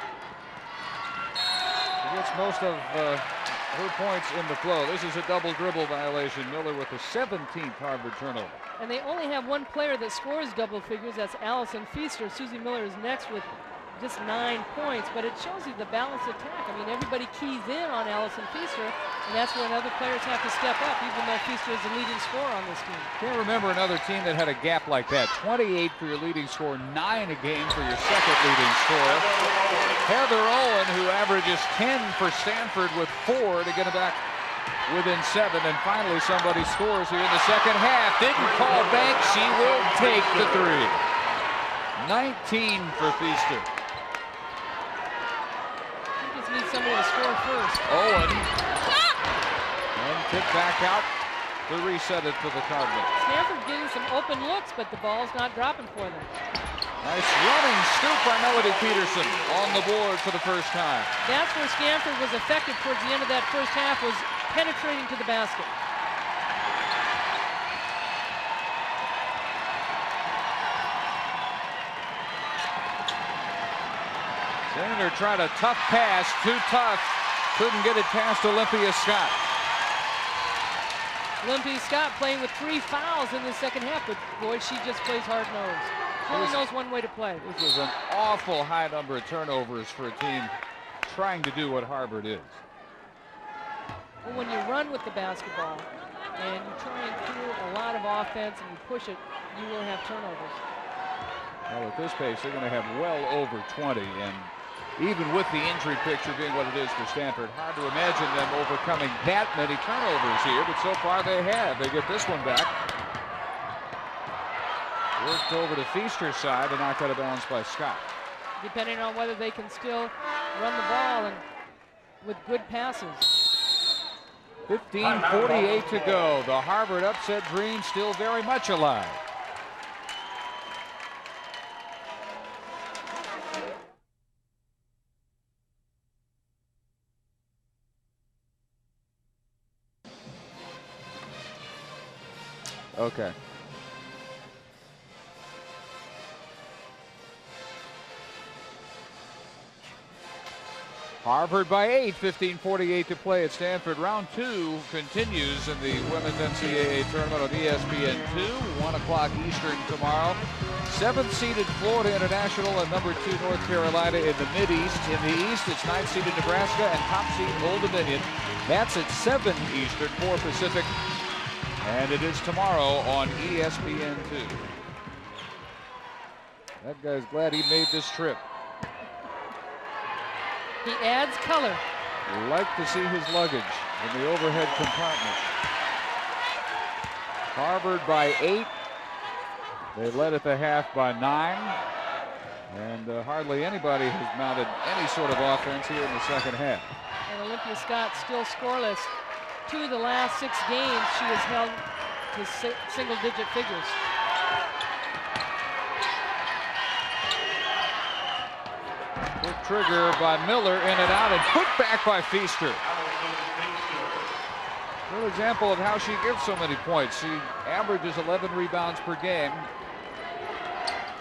She gets most of her points in the flow. This is a double dribble violation. Miller with the 17th Harvard turnover. And they only have one player that scores double figures. That's Allison Feaster. Susie Miller is next with just 9 points, but it shows you the balanced attack. I mean, everybody keys in on Allison Feaster, and that's when other players have to step up, even though Feaster is the leading scorer on this team. Can't remember another team that had a gap like that. 28 for your leading scorer, 9 a game for your second leading scorer. Heather Owen, who averages 10 for Stanford with 4 to get it back within 7, and finally somebody scores here in the second half. Didn't call back. She will take the 3. 19 for Feaster. Need somebody to score first. Owen. And kick back out to reset it for the Cardinals. Stanford getting some open looks, but the ball's not dropping for them. Nice running scoop by Melody Peterson on the board for the first time. That's where Stanford was effective towards the end of that first half, was penetrating to the basket. Sander tried a tough pass, too tough. Couldn't get it past Olympia Scott. Olympia Scott playing with 3 fouls in the second half, but boy, she just plays hard-nosed. She only knows one way to play. This was an awful high number of turnovers for a team trying to do what Harvard is. Well, when you run with the basketball and you try and create a lot of offense and you push it, you will have turnovers. Well, at this pace, they're going to have well over 20, and even with the injury picture being what it is for Stanford, hard to imagine them overcoming that many turnovers here, but so far they have. They get this one back. Worked over to Feaster's side and knocked out of bounds by Scott. Depending on whether they can still run the ball and with good passes. 15:48 to go. The Harvard upset dream still very much alive. Okay. Harvard by 8, 15:48 to play at Stanford. Round 2 continues in the women's NCAA tournament on ESPN2, 1 o'clock Eastern tomorrow. 7th-seeded Florida International and number 2 North Carolina in the Mid-East. In the East, it's 9th-seeded Nebraska and top seed Old Dominion. That's at 7 Eastern, 4 Pacific. And it is tomorrow on ESPN2. That guy's glad he made this trip. He adds color. Like to see his luggage in the overhead compartment. Harvard by 8. They led at the half by 9. And hardly anybody has mounted any sort of offense here in the second half. And Olympia Scott still scoreless. 2 of the last 6 games she has held to single-digit figures. Quick trigger by Miller, in and out, and put back by Feaster. Good example of how she gives so many points. She averages 11 rebounds per game.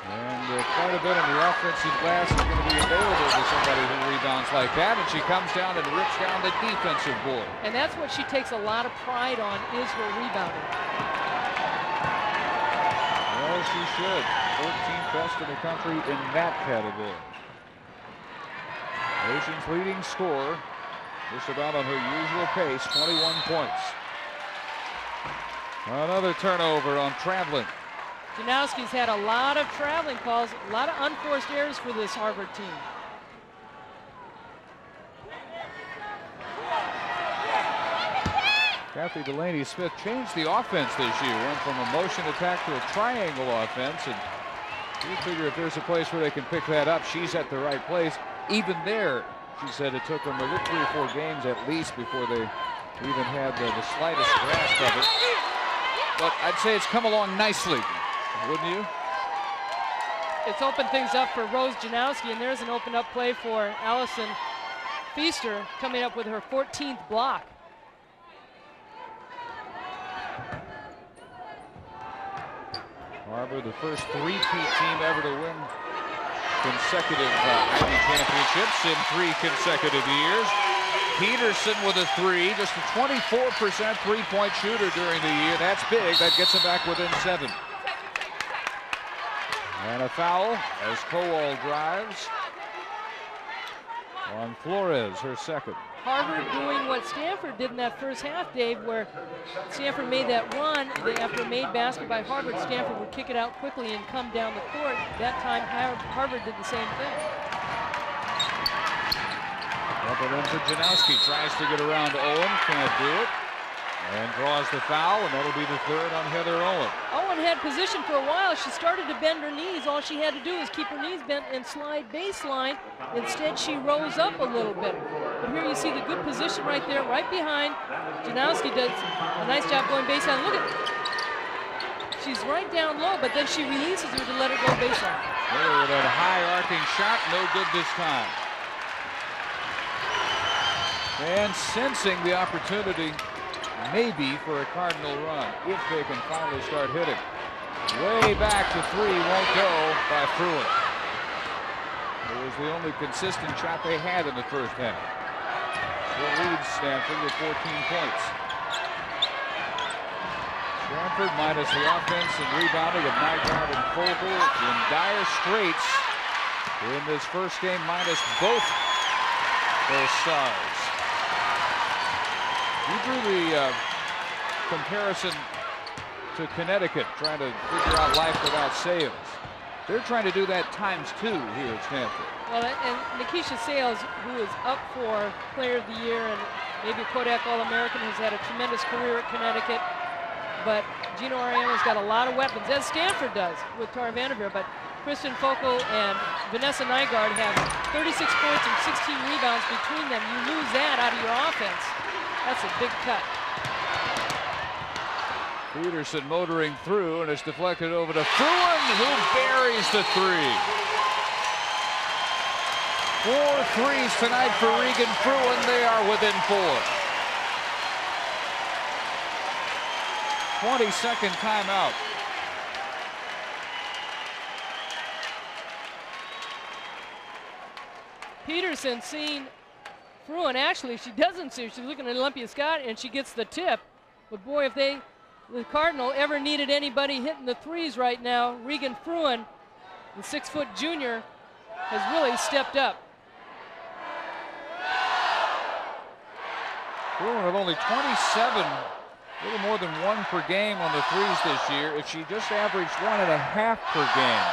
And quite a bit on the offensive glass is going to be available to somebody who rebounds like that. And she comes down and rips down the defensive board. And that's what she takes a lot of pride on, is her rebounding. Well, she should. 14th best in the country in that category. Nation's leading scorer, just about on her usual pace, 21 points. Another turnover on traveling. Janowski's had a lot of traveling calls, a lot of unforced errors for this Harvard team. Kathy Delaney Smith changed the offense this year, went from a motion attack to a triangle offense, and you figure if there's a place where they can pick that up, she's at the right place. Even there, she said it took them 3 or 4 games at least before they even had the slightest grasp of it. But I'd say it's come along nicely, wouldn't you? It's opened things up for Rose Janowski, and there's an open up play for Allison Feaster, coming up with her 14th block. Harvard, the first three-peat team ever to win consecutive Ivy championships in 3 consecutive years. Peterson with a 3, just a 24% three-point shooter during the year. That's big. That gets him back within 7. And a foul as Kowal drives on Flores, her second. Harvard doing what Stanford did in that first half, Dave, where Stanford made that run. After a made basket by Harvard, Stanford would kick it out quickly and come down the court. That time, Harvard did the same thing. Up and in for Janowski, tries to get around Owen, can't do it. And draws the foul, and that'll be the 3rd on Heather Owen. Owen had position for a while. She started to bend her knees. All she had to do was keep her knees bent and slide baseline. Instead, she rose up a little bit. But here you see the good position right there, right behind. Janowski does a nice job going baseline. Look at, she's right down low, but then she releases her to let her go baseline. Miller with that high arcing shot, no good this time. And sensing the opportunity maybe for a Cardinal run, if they can finally start hitting. Way back to 3, won't go by Fruin. It was the only consistent shot they had in the first half. It leads Stanford with 14 points. Stanford minus the offense and rebounding of Nygaard and Fogle in dire straits in this first game, minus both their stars. You drew the comparison to Connecticut, trying to figure out life without Sales. They're trying to do that ×2 here at Stanford. Well, and Nikisha Sales, who is up for Player of the Year and maybe Kodak All-American, has had a tremendous career at Connecticut. But Gino Ariano's got a lot of weapons, as Stanford does with Tara Vanderveer. But Kristen Fogle and Vanessa Nygaard have 36 points and 16 rebounds between them. You lose that out of your offense. That's a big cut. Peterson motoring through, and it's deflected over to Fruin, who buries the 3. 4 threes tonight for Regan Fruin. They are within 4. 22nd timeout. Peterson seeing Fruin. Actually, she doesn't see her. She's looking at Olympia Scott, and she gets the tip. But boy, if the Cardinal ever needed anybody hitting the 3s right now, Regan Fruin, the 6-foot junior, has really stepped up. Fruin with only 27, a little more than 1 per game on the 3s this year. If she just averaged 1.5 per game,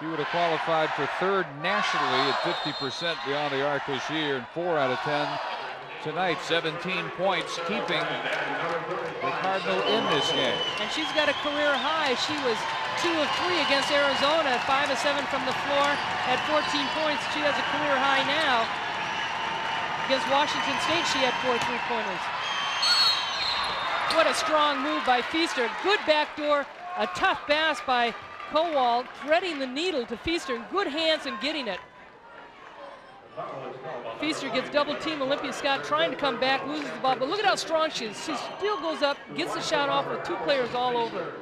she would have qualified for 3rd nationally at 50% beyond the arc this year, and 4 out of 10 tonight. 17 points, keeping the Cardinal in this game. And she's got a career high. She was 2 of 3 against Arizona, 5 of 7 from the floor at 14 points. She has a career high now. Against Washington State, she had 4 3-pointers. What a strong move by Feaster. Good backdoor, a tough pass by Kowal, threading the needle to Feaster. Good hands in getting it. Feaster gets double team. Olympia Scott trying to come back, loses the ball, but look at how strong she is. She still goes up, gets the shot off with 2 players all over her.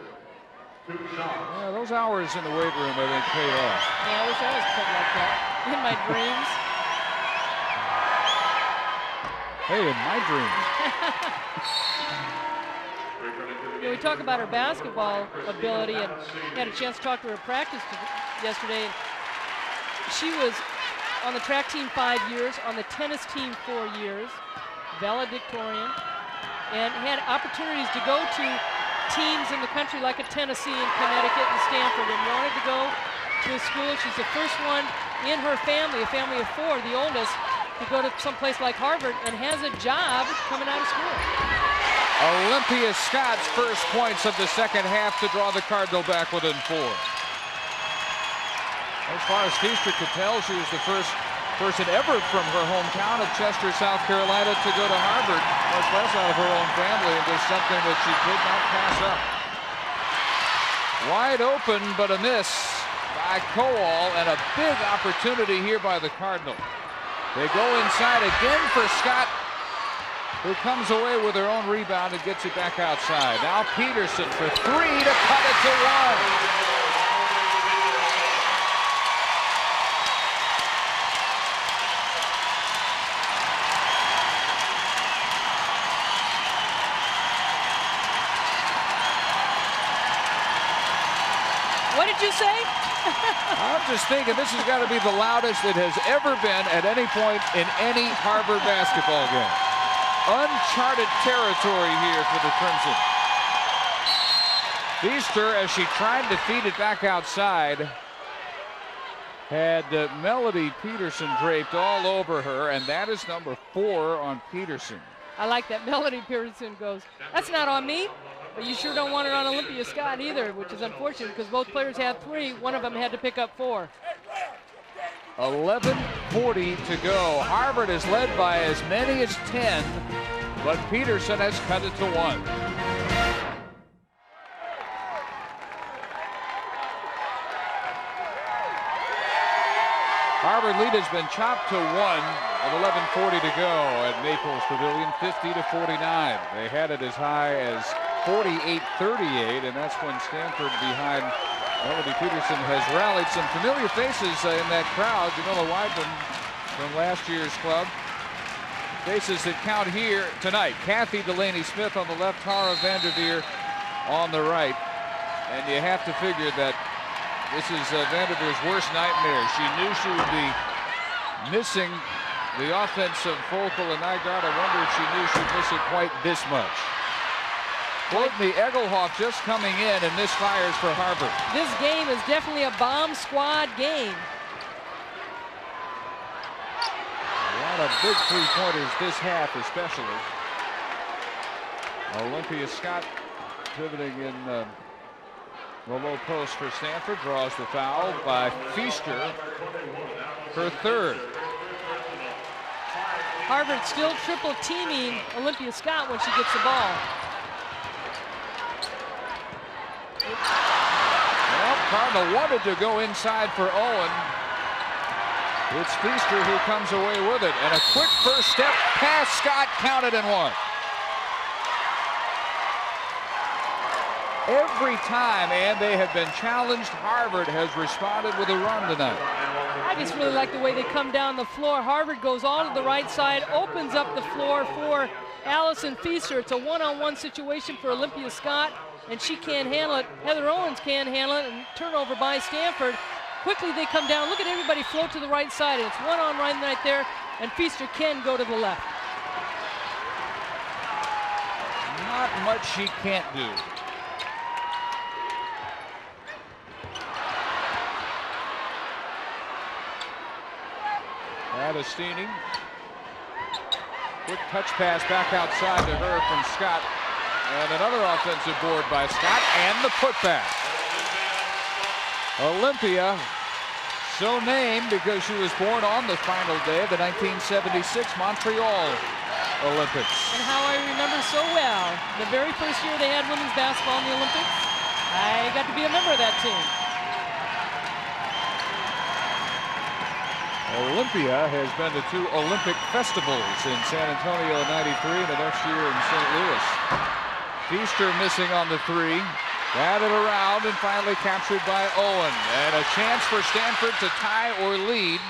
Yeah, those hours in the weight room, I think, paid off. Yeah, I wish I was cut like that in my dreams. Hey, in my dreams. You know, we talk about her basketball ability, and had a chance to talk to her at practice yesterday. She was on the track team 5 years, on the tennis team 4 years, valedictorian, and had opportunities to go to teams in the country like at Tennessee and Connecticut and Stanford, and wanted to go to a school. She's the first one in her family, a family of 4, the oldest, to go to someplace like Harvard, and has a job coming out of school. Olympia Scott's first points of the second half to draw the Cardinal back within 4. As far as Feaster could tell, she was the first person ever from her hometown of Chester, South Carolina, to go to Harvard, much less out of her own family, and just something that she did not pass up. Wide open, but a miss by Kowal, and a big opportunity here by the Cardinal. They go inside again for Scott, who comes away with her own rebound and gets it back outside. Now Peterson for 3 to cut it to 1. What did you say? I'm just thinking this has got to be the loudest it has ever been at any point in any Harvard basketball game. Uncharted territory here for the Crimson. Feaster, as she tried to feed it back outside, had Melody Peterson draped all over her, and that is number 4 on Peterson. I like that. Melody Peterson goes, that's not on me, but you sure don't want it on Olympia Scott either, which is unfortunate because both players had 3. One of them had to pick up 4. 11:40 to go. Harvard is led by as many as 10, but Peterson has cut it to 1. Harvard lead has been chopped to 1 with 11:40 to go at Maples Pavilion, 50-49. They had it as high as 48-38, and that's when Stanford behind Melody Peterson has rallied. Some familiar faces in that crowd. Jamila Weidman from last year's club. Faces that count here tonight. Kathy Delaney-Smith on the left, Tara Vanderveer on the right. And you have to figure that this is Vanderveer's worst nightmare. She knew she would be missing the offensive Focal and Nygaard. I wonder if she knew she'd miss it quite this much. Courtney Egelhoff just coming in and misfires for Harvard. This game is definitely a bomb squad game. A lot of big three-pointers this half especially. Olympia Scott pivoting in the low post for Stanford, draws the foul by Feaster, her 3rd. Harvard still triple teaming Olympia Scott when she gets the ball. Well, Cardinal wanted to go inside for Owen. It's Feaster who comes away with it, and a quick first step past Scott, counted and 1. Every time, and they have been challenged, Harvard has responded with a run tonight. I just really like the way they come down the floor. Harvard goes all to the right side, opens up the floor for Allison Feaster. It's a one-on-one situation for Olympia Scott, and she can't handle it. Heather Owens can't handle it, and turnover by Stanford. Quickly they come down. Look at everybody float to the right side. It's one-on-one right there, and Feaster can go to the left. Not much she can't do. Agostini. Quick touch pass back outside to her from Scott. And another offensive board by Scott, and the putback. Olympia, so named because she was born on the final day of the 1976 Montreal Olympics. And how I remember so well, the very first year they had women's basketball in the Olympics, I got to be a member of that team. Olympia has been to 2 Olympic festivals in San Antonio in '93 and the next year in St. Louis. Feaster missing on the 3. Batted around and finally captured by Owen. And a chance for Stanford to tie or lead.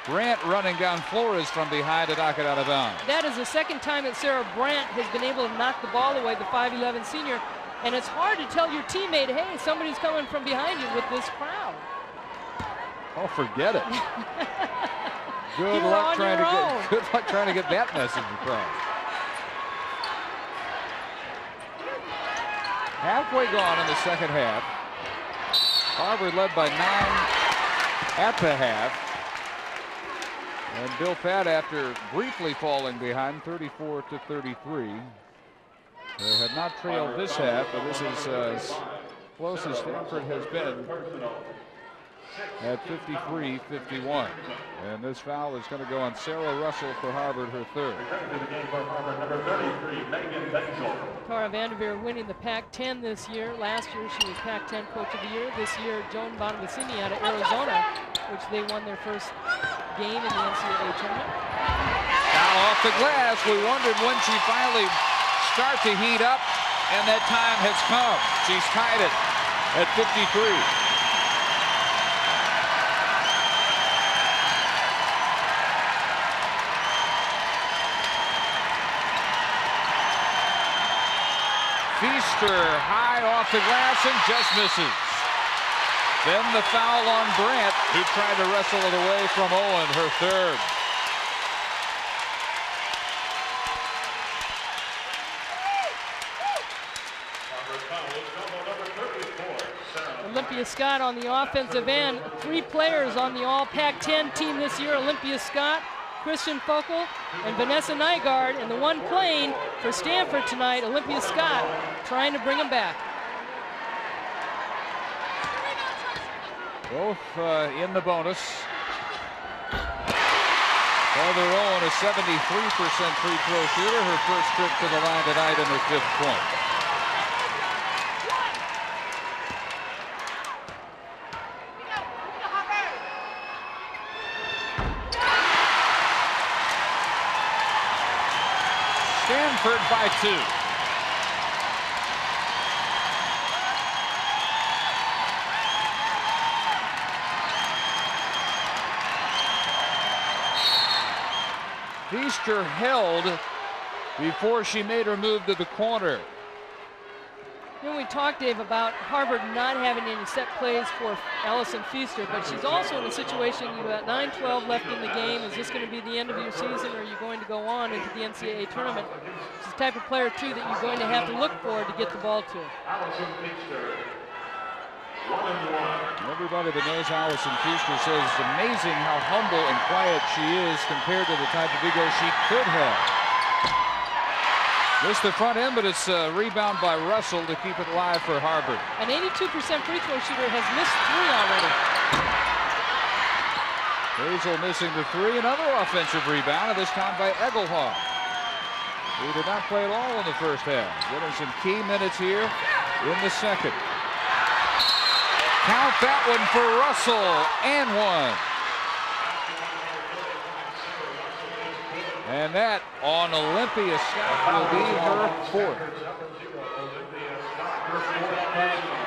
Brandt running down Flores from behind to knock it out of bounds. That is the second time that Sarah Brandt has been able to knock the ball away, the 5'11" senior. And it's hard to tell your teammate, hey, somebody's coming from behind you with this crowd. Oh, forget it. Good You're luck on trying your to own. get. Good luck trying to get that message across. Halfway gone in the second half. Harvard led by 9 at the half. And Bill Fatt, after briefly falling behind 34-33. They have not trailed this half, but this is as close as Stanford has been at 53-51. And this foul is going to go on Sarah Russell for Harvard, her third. Tara Vanderveer winning the Pac-10 this year. Last year she was Pac-10 Coach of the Year. This year Joan Bonavicini out of Arizona, which they won their first game in the NCAA tournament. Foul off the glass. We wondered when she finally start to heat up, and that time has come. She's tied it at 53. Feaster high off the glass and just misses. Then the foul on Brandt, who tried to wrestle it away from Owen, her third. Olympia Scott on the offensive end. 3 players on the All Pac-10 team this year. Olympia Scott, Christian Fokel, and Vanessa Nygaard. And the one playing for Stanford tonight, Olympia Scott, trying to bring them back. Both in the bonus. Heather Owen, a 73% free throw shooter, her first trip to the line tonight and her 5th point. Stanford by 2. Feaster held before she made her move to the corner. You know, we talked, Dave, about Harvard not having any set plays for Allison Feaster, but she's also in a situation, you've got 9-12 left in the game. Is this going to be the end of your season, or are you going to go on into the NCAA tournament? She's the type of player, too, that you're going to have to look for to get the ball to. Everybody that knows Allison Feaster says it's amazing how humble and quiet she is compared to the type of ego she could have. Missed the front end, but it's a rebound by Russell to keep it live for Harvard. An 82% free throw shooter has missed 3 already. Hazel missing the 3. Another offensive rebound, and this time by Egelhoff. He did not play at all in the first half. Getting some key minutes here in the second. Count that one for Russell, and 1. And that on Olympia Scott will be her 4th.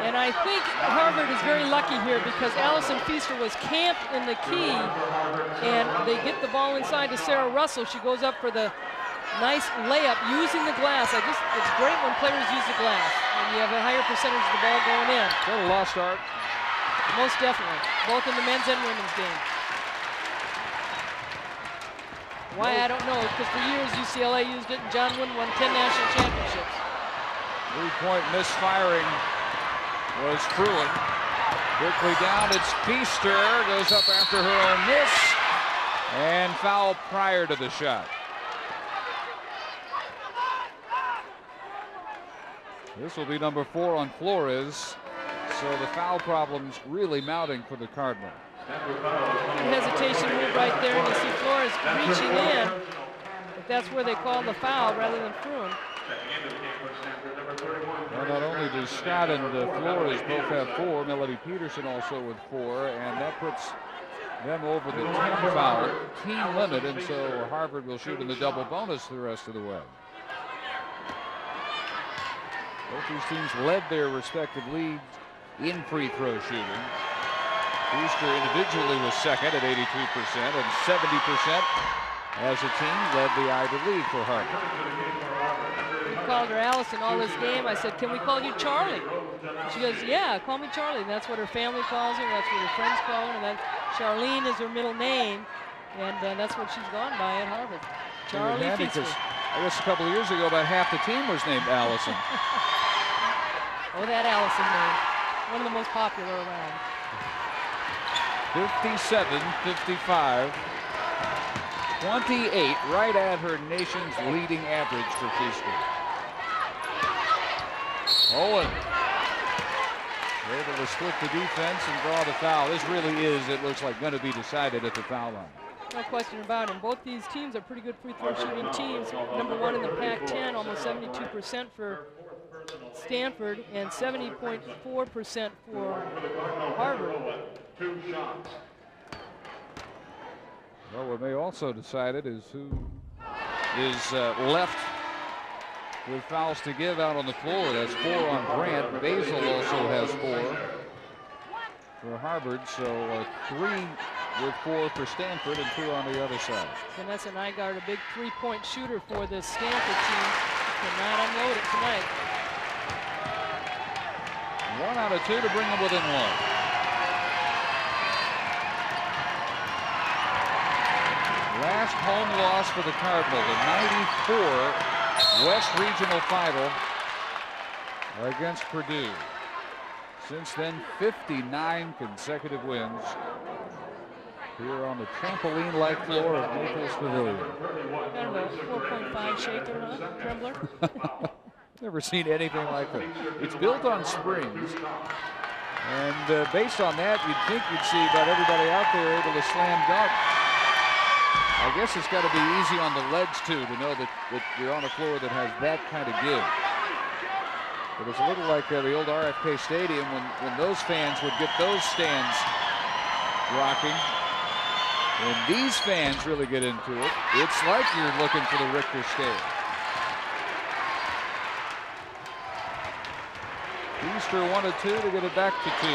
And I think Harvard is very lucky here because Allison Feaster was camped in the key, and they get the ball inside to Sarah Russell. She goes up for the nice layup using the glass. It's great when players use the glass, and you have a higher percentage of the ball going in. Is that a lost art? Most definitely, both in the men's and women's game. Why, I don't know, because for years UCLA used it and John Wooden won 10 national championships. 3-point misfiring was Fruin. Quickly down, it's Feaster, goes up after her own miss, and foul prior to the shot. This will be number 4 on Flores, so the foul problem's really mounting for the Cardinal. Hesitation move right there, and you see Flores reaching in, but that's where they call the foul rather than Fruin. Well, not only does Scott and Flores both have 4, Melody Peterson also with 4, and that puts them over the 10 foul team limit, and so Harvard will shoot in the double bonus the rest of the way. Both these teams led their respective leagues in free throw shooting. Feaster individually was second at 82% and 70% as a team led the Ivy League for Harvard. We called her Allison all this game. I said, can we call you Charlie? She goes, yeah, call me Charlie. And that's what her family calls her. That's what her friends call her. And that Charlene is her middle name. And that's what she's gone by at Harvard. Charlie Feaster. I guess a couple of years ago, about half the team was named Allison. Oh, that Allison name. One of the most popular around. 57-55. 28, right at her nation's leading average for Feaster. Owen able to split the defense and draw the foul. This really is, it looks like, going to be decided at the foul line. No question about it. Both these teams are pretty good free throw shooting teams. Number one in the Pac-10, almost 72% for Stanford and 70.4% for Harvard. 2 shots. Well, what may also decide it is who is left with fouls to give out on the floor. That's 4 on Grant. Basil also has 4 for Harvard. So 3 with 4 for Stanford and 2 on the other side. Vanessa Nygaard, a big three-point shooter for this Stanford team. Cannot unload it tonight. 1 out of 2 to bring them within 1. Last home loss for the Cardinal, the '94 West Regional Final against Purdue. Since then, 59 consecutive wins here on the trampoline-like floor of Naples Pavilion. Kind of a 4.5 shaker, huh, Trembler? Never seen anything like that. It's built on springs, and based on that, you'd think you'd see about everybody out there able to slam dunk. I guess it's got to be easy on the legs, too, to know that you're on a floor that has that kind of give. But it's a little like the old RFK Stadium when those fans would get those stands rocking. When these fans really get into it, it's like you're looking for the Richter scale. Feaster 1 of 2 to get it back to 2.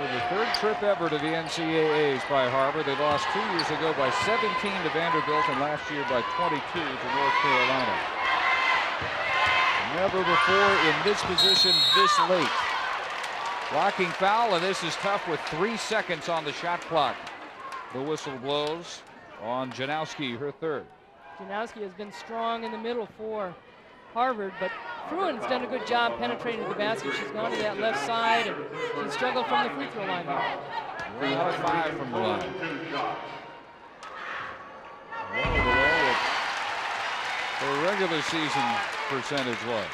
The third trip ever to the NCAAs by Harvard. They lost 2 years ago by 17 to Vanderbilt and last year by 22 to North Carolina. Never before in this position this late. Blocking foul, and this is tough with 3 seconds on the shot clock. The whistle blows on Janowski, her third. Janowski has been strong in the middle for Harvard, but Fruin's done a good job penetrating the basket. She's gone to that left side, and she struggled from the free throw line. 1 out of 5 from the line. Well below what her regular season percentage was.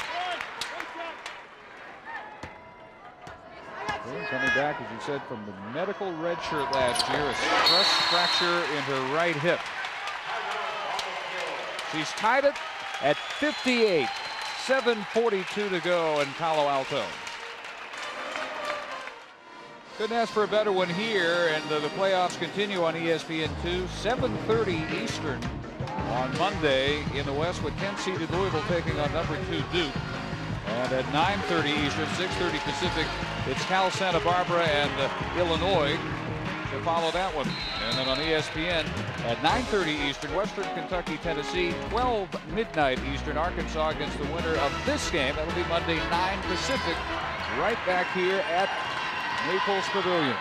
Coming back, as you said, from the medical red shirt last year, a stress fracture in her right hip. She's tied it at 58. 7:42 to go in Palo Alto. Couldn't ask for a better one here, and the playoffs continue on ESPN2. 7:30 Eastern on Monday in the West, with 10-seeded Louisville taking on number 2 Duke. And at 9:30 Eastern, 6:30 Pacific, it's Cal Santa Barbara and Illinois to follow that one. And then on ESPN at 9:30 Eastern, Western Kentucky, Tennessee, 12 midnight Eastern, Arkansas against the winner of this game. That'll be Monday, 9 Pacific, right back here at Naples Pavilion.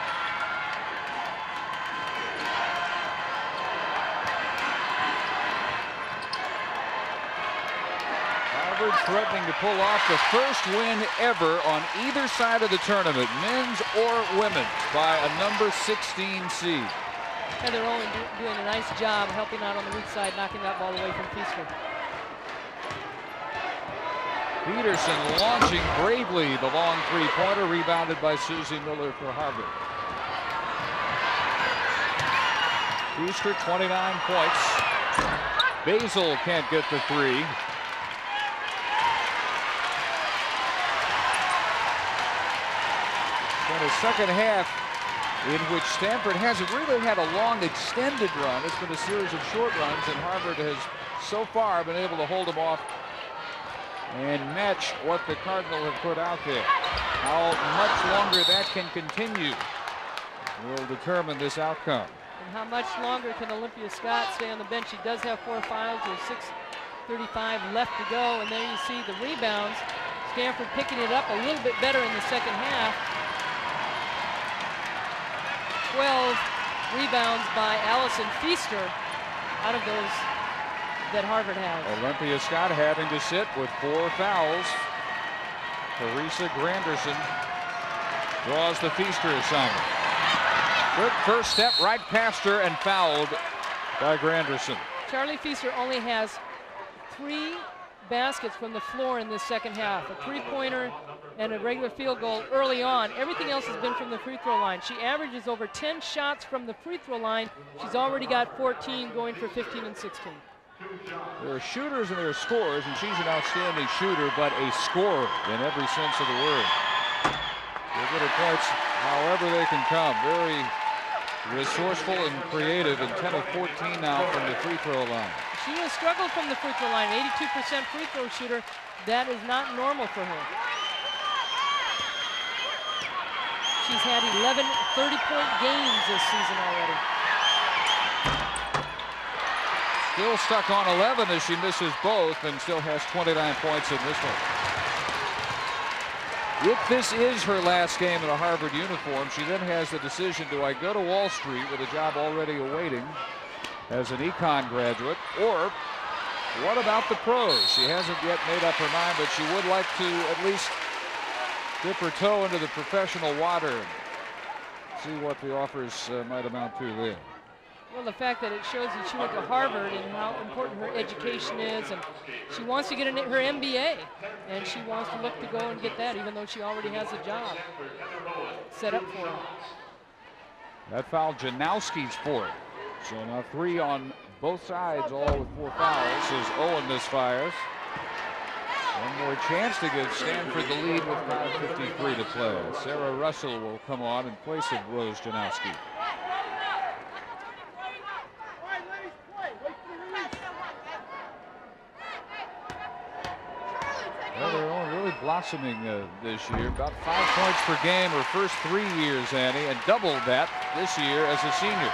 Harvard threatening to pull off the first win ever on either side of the tournament, men's or women's, by a number 16 seed. Heather Owen doing a nice job helping out on the weak side, knocking that ball away from Feaster. Peterson launching bravely the long three-pointer, rebounded by Susie Miller for Harvard. Feaster 29 points. Basil can't get the 3. In the second half, in which Stanford hasn't really had a long extended run. It's been a series of short runs, and Harvard has so far been able to hold them off and match what the Cardinal have put out there. How much longer that can continue will determine this outcome. And how much longer can Olympia Scott stay on the bench? She does have 4 fouls. There's 6:35 left to go, and there you see the rebounds. Stanford picking it up a little bit better in the second half. 12 rebounds by Allison Feaster out of those that Harvard has. Olympia Scott having to sit with 4 fouls. Teresa Granderson draws the Feaster assignment. Good first step right past her and fouled by Granderson. Charlie Feaster only has 3 baskets from the floor in this second half. A 3-pointer and a regular field goal early on. Everything else has been from the free throw line. She averages over 10 shots from the free throw line. She's already got 14, going for 15 and 16. There are shooters and there are scorers, and she's an outstanding shooter, but a scorer in every sense of the word. She'll get her points however they can come. Very resourceful and creative, and 10 of 14 now from the free throw line. She has struggled from the free throw line. 82% free throw shooter. That is not normal for her. She's had 11 30-point games this season already. Still stuck on 11 as she misses both, and still has 29 points in this one. If this is her last game in a Harvard uniform, she then has the decision: do I go to Wall Street with a job already awaiting as an econ graduate, or what about the pros? She hasn't yet made up her mind, but she would like to at least dip her toe into the professional water and see what the offers might amount to there. Well, the fact that it shows that she went to Harvard and how important her education is, and she wants to get her MBA, and she wants to look to go and get that, even though she already has a job set up for her. That foul, Janowski's fourth. So now 3 on both sides, all with 4 fouls, as Owen misfires. One more chance to give Stanford the lead with 5:53 to play. Sarah Russell will come on in place of Rose Janowski. Well, they're all really blossoming this year. About 5 points per game her first 3 years, Annie, and doubled that this year as a senior.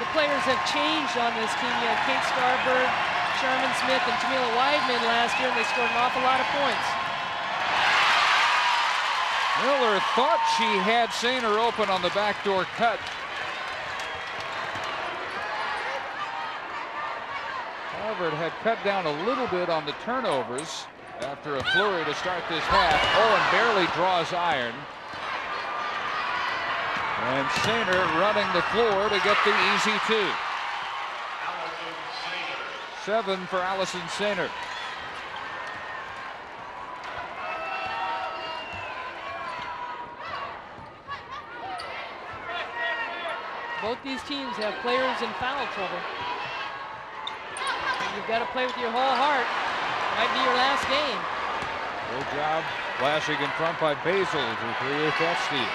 The players have changed on this team. You had Kate Starbird, Sherman Smith, and Jamila Weidman last year, and they scored an awful lot of points. Miller thought she had Sainer open on the backdoor cut. Harvard had cut down a little bit on the turnovers after a flurry to start this half. Owen barely draws iron. And Sainer running the floor to get the easy 2. 7 for Allison Sainer. Both these teams have players in foul trouble. You've got to play with your whole heart. Might be your last game. Good job flashing in front by Basil to create that steal.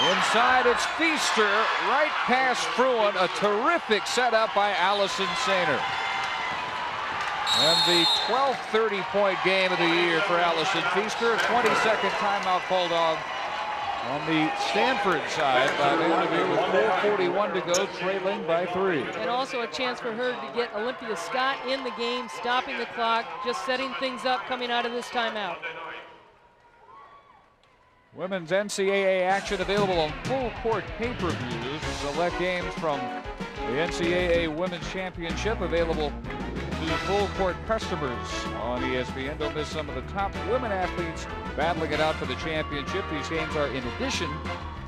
Inside, it's Feaster right past Fruin. A terrific setup by Allison Sainer. And the 12th 30-point game of the year for Allison Feaster. 22nd timeout called off on the Stanford side by the end of it with 4:41 to go, trailing by 3. And also a chance for her to get Olympia Scott in the game, stopping the clock, just setting things up coming out of this timeout. Women's NCAA action available on full court pay-per-views. Select games from the NCAA Women's Championship available to full court customers on ESPN. Don't miss some of the top women athletes battling it out for the championship. These games are in addition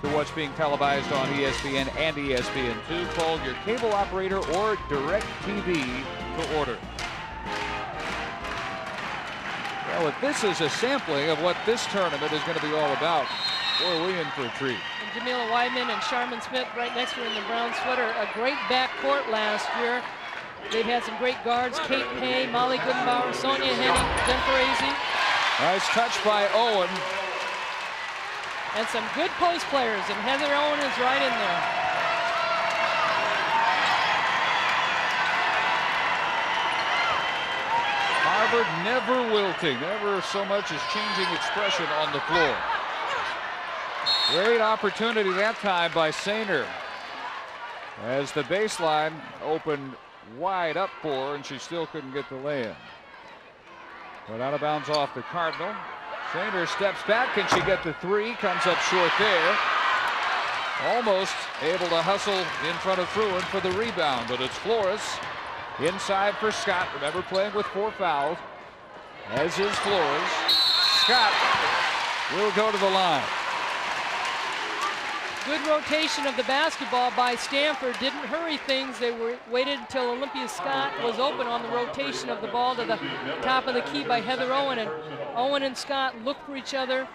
to what's being televised on ESPN and ESPN2. Call your cable operator or DirecTV to order. Well, if this is a sampling of what this tournament is going to be all about, boy, are we in for a treat. And Jamila Weidman and Sharman Smith right next to her in the brown sweater. A great backcourt last year. They've had some great guards: Kate Pay, Molly Goodenbauer, Sonia Henning, Jennifer Azzi. Nice touch by Owen. And some good post players, and Heather Owen is right in there. Harvard never wilting, never so much as changing expression on the floor. Great opportunity that time by Sainer, as the baseline opened wide up for her, and she still couldn't get the lay-in. But out of bounds off the Cardinal. Sainer steps back. Can she get the three? Comes up short there. Almost able to hustle in front of Fruin for the rebound, but it's Flores inside for Scott. Remember, playing with 4 fouls, as is Flores. Scott will go to the line. Good rotation of the basketball by Stanford. Didn't hurry things. They waited until Olympia Scott was open on the rotation of the ball to the top of the key by Heather Owen. And Owen and Scott look for each other.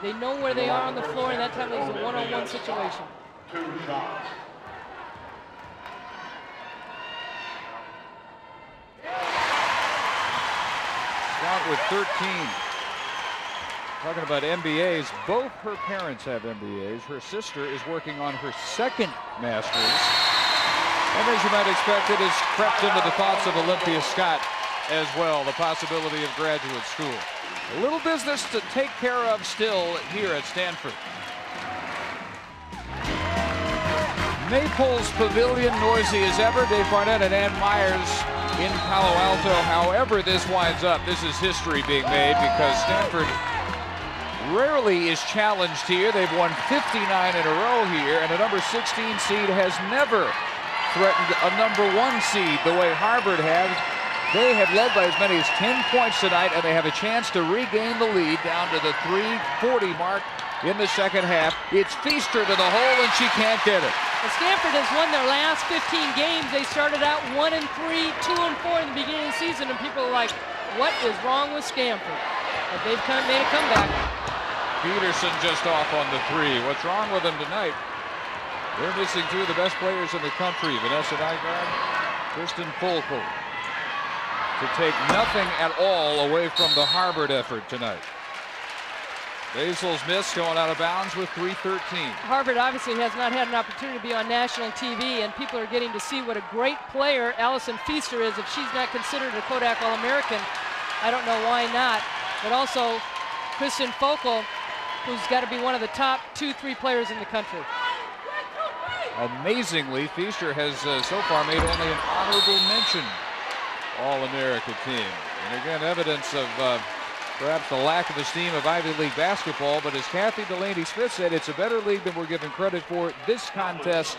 They know where they are on the floor, and that time it was a one-on-one situation. 2 shots. Scott with 13. Talking about MBAs, both her parents have MBAs. Her sister is working on her 2nd master's. And as you might expect, it has crept into the thoughts of Olympia Scott as well, the possibility of graduate school. A little business to take care of still here at Stanford. Maples Pavilion, noisy as ever. Dave Barnett and Ann Myers in Palo Alto. However this winds up, this is history being made because Stanford rarely is challenged here. They've won 59 in a row here, and a number 16 seed has never threatened a number 1 seed the way Harvard has. They have led by as many as 10 points tonight, and they have a chance to regain the lead down to the 3:40 mark in the second half. It's Feaster to the hole, and she can't get it. And Stanford has won their last 15 games. They started out 1-3, 2-4 in the beginning of the season, and people are like, what is wrong with Stanford? But they've made a comeback. Peterson just off on the 3. What's wrong with them tonight? They're missing 2 of the best players in the country, Vanessa Nygaard, Kristen Folkel, to take nothing at all away from the Harvard effort tonight. Basil's miss going out of bounds with 3:13. Harvard obviously has not had an opportunity to be on national TV, and people are getting to see what a great player Allison Feaster is. If she's not considered a Kodak All-American, I don't know why not. But also Kristen Folkel, who's got to be one of the top 2-3 players in the country. Amazingly, Feaster has so far made only an honorable mention All-America team. And again, evidence of perhaps the lack of esteem of Ivy League basketball, but as Kathy Delaney Smith said, it's a better league than we're given credit for. This contest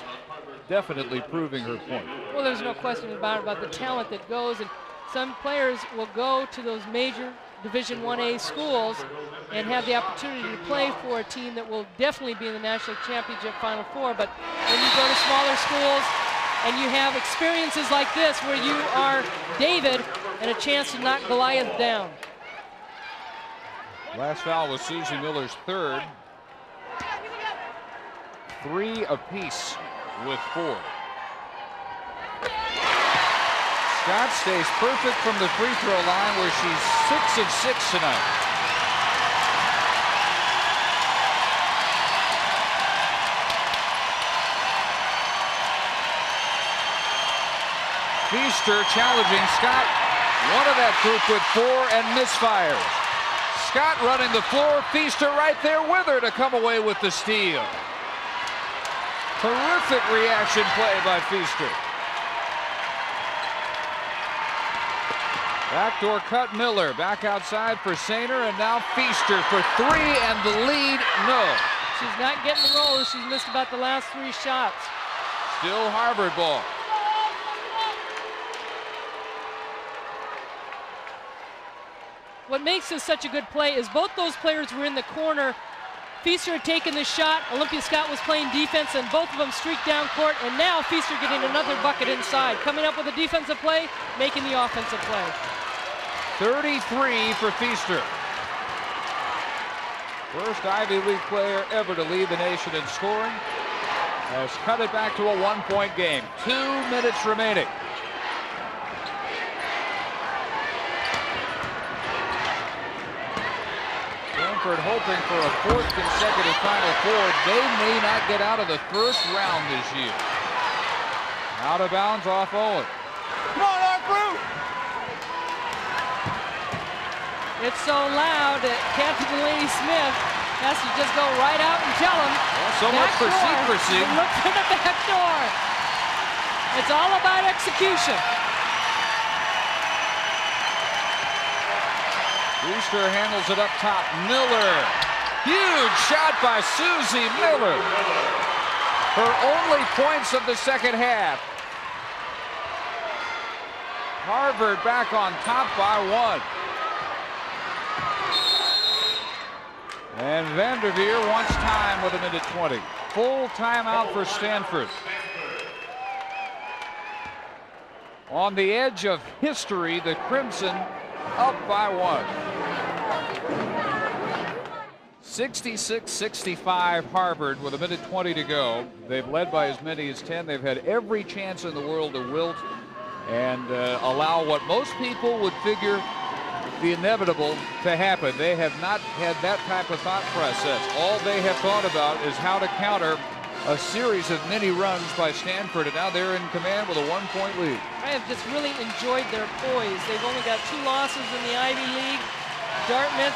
definitely proving her point. Well, there's no question about the talent that goes, and some players will go to those major Division 1A schools and have the opportunity to play for a team that will definitely be in the national championship Final Four. But when you go to smaller schools and you have experiences like this where you are David and a chance to knock Goliath down. Last foul was Susie Miller's 3rd. 3 apiece with 4. Scott stays perfect from the free throw line where she's 6 of 6 tonight. Feaster challenging Scott. One of that group with 4 and misfires. Scott running the floor, Feaster right there with her to come away with the steal. Terrific reaction play by Feaster. Backdoor cut Miller, back outside for Sainer, and now Feaster for 3, and the lead, no. She's not getting the roll. She's missed about the last 3 shots. Still Harvard ball. What makes this such a good play is both those players were in the corner. Feaster had taken the shot. Olympia Scott was playing defense, and both of them streaked down court, and now Feaster getting another bucket inside. Coming up with a defensive play, making the offensive play. 33 for Feaster. First Ivy League player ever to lead the nation in scoring. Has cut it back to a 1-point game. 2 minutes remaining. Stanford hoping for a 4th consecutive Final Four. They may not get out of the first round this year. Out of bounds off Owen. Come on, Arthur! It's so loud that Kathy Delaney Smith has to just go right out and tell him. Well, so much for secrecy. Look for the back door. It's all about execution. Brewster handles it up top. Miller. Huge shot by Susie Miller. Her only points of the second half. Harvard back on top by 1. And Vanderveer wants time with 1:20. Full timeout for Stanford. On the edge of history, the Crimson up by 1. 66-65 Harvard with 1:20 to go. They've led by as many as 10. They've had every chance in the world to wilt and allow what most people would figure the inevitable to happen. They have not had that type of thought process. All they have thought about is how to counter a series of mini runs by Stanford, and now they're in command with a 1-point lead. I have just really enjoyed their poise. They've only got 2 losses in the Ivy League, Dartmouth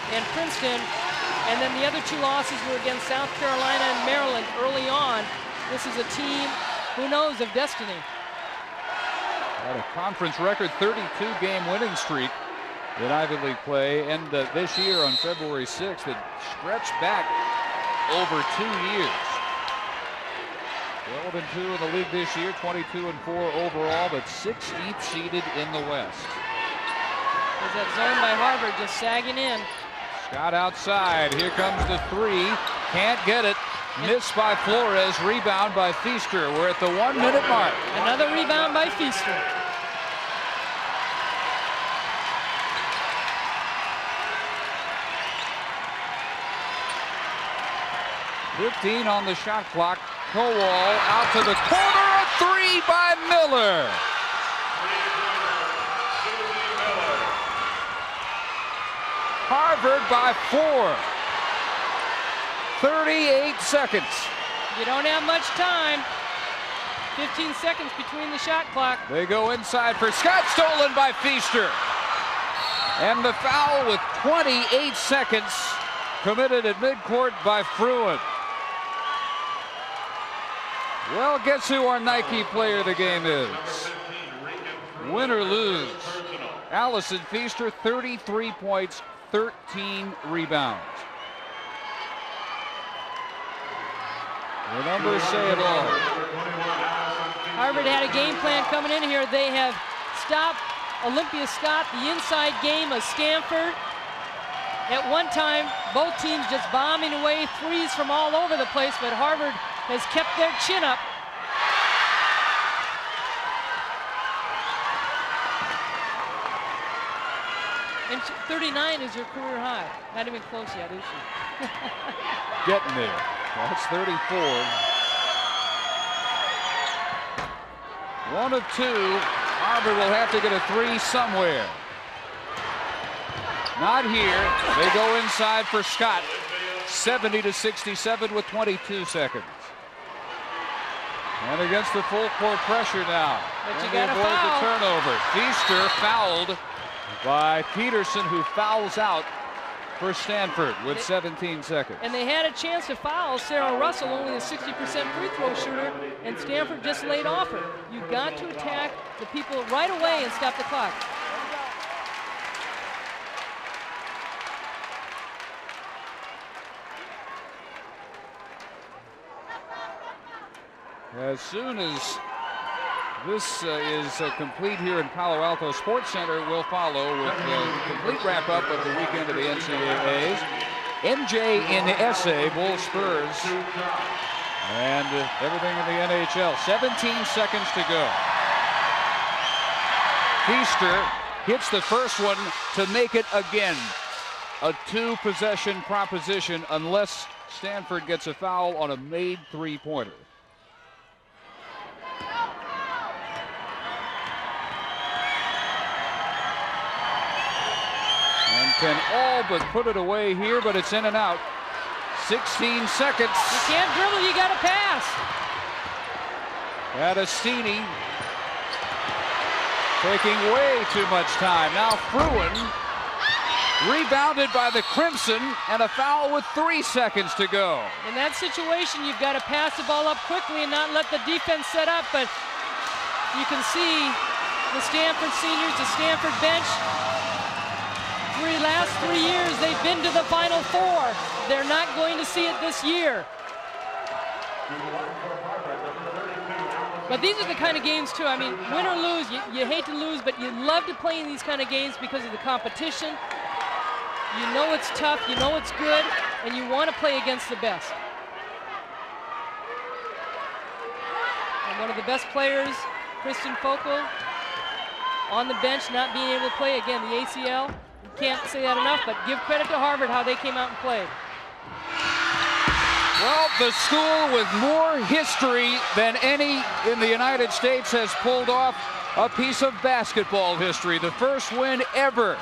and Princeton, and then the other 2 losses were against South Carolina and Maryland early on. This is a team who knows of destiny. Had a conference record 32-game winning streak in Ivy League play, and this year on February 6th, it stretched back over 2 years. 12-2 in the league this year, 22-4 overall, but 16th seeded in the West. There's that zone by Harvard just sagging in. Scott outside. Here comes the 3. Can't get it. Missed by Flores. Rebound by Feaster. We're at the 1-minute mark. Another rebound by Feaster. .15 on the shot clock. Kowal out to the corner. A 3 by Miller. Harvard by 4. 38 seconds. You don't have much time. 15 seconds between the shot clock. They go inside for Scott, stolen by Feaster. And the foul with 28 seconds committed at midcourt by Fruin. Well, guess who our Nike player of the game is? Win or lose. Allison Feaster, 33 points, 13 rebounds. The numbers say it all. Harvard had a game plan coming in here. They have stopped Olympia Scott, the inside game of Stanford. At one time, both teams just bombing away threes from all over the place, but Harvard has kept their chin up. And 39 is your career high. Not even close yet, is she? Getting there. That's 34. 1 of 2. Harvard will have to get a 3 somewhere. Not here. They go inside for Scott. 70-67 with 22 seconds. And against the full court pressure now. But you and got they a avoid the foul. turnover. Feaster fouled by Peterson, who fouls out for Stanford with 17 seconds. And they had a chance to foul Sarah Russell, only a 60% free throw shooter, and Stanford just laid off her. You've got to attack the people right away and stop the clock. As soon as this is complete here in Palo Alto Sports Center, we'll follow with a complete wrap-up of the weekend of the NCAAs. MJ in SA, Bulls Spurs, and everything in the NHL. 17 seconds to go. Feaster hits the first one to make it again. A 2-possession proposition unless Stanford gets a foul on a made 3-pointer. can all but put it away here, but it's in and out. 16 seconds. You can't dribble, you got to pass. Adestini taking way too much time. Now Fruin rebounded by the Crimson, and a foul with 3 seconds to go. In that situation, you've got to pass the ball up quickly and not let the defense set up, but you can see the Stanford seniors, the Stanford bench, last 3 years they've been to the Final Four. They're not going to see it this year. But these are the kind of games too, I mean, win or lose, you hate to lose, but you love to play in these kind of games because of the competition. You know it's tough, you know it's good, and you want to play against the best. And one of the best players, Kristen Fokel, on the bench, not being able to play. Again, the ACL, you can't say that enough, but give credit to Harvard how they came out and played. Well, the school with more history than any in the United States has pulled off a piece of basketball history. The first win ever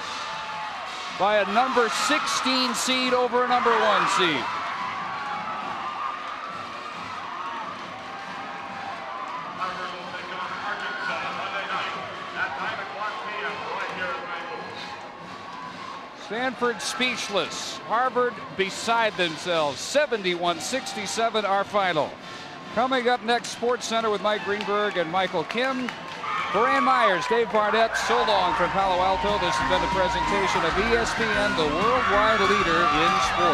by a number 16 seed over a number 1 seed. Harvard will take on Arkansas Monday night at 9 o'clock p.m. right here at Rivals. Stanford speechless. Harvard beside themselves. 71-67 our final. Coming up next, Sports Center with Mike Greenberg and Michael Kim. For Ann Myers, Dave Barnett, so long from Palo Alto. This has been a presentation of ESPN, the worldwide leader in sports.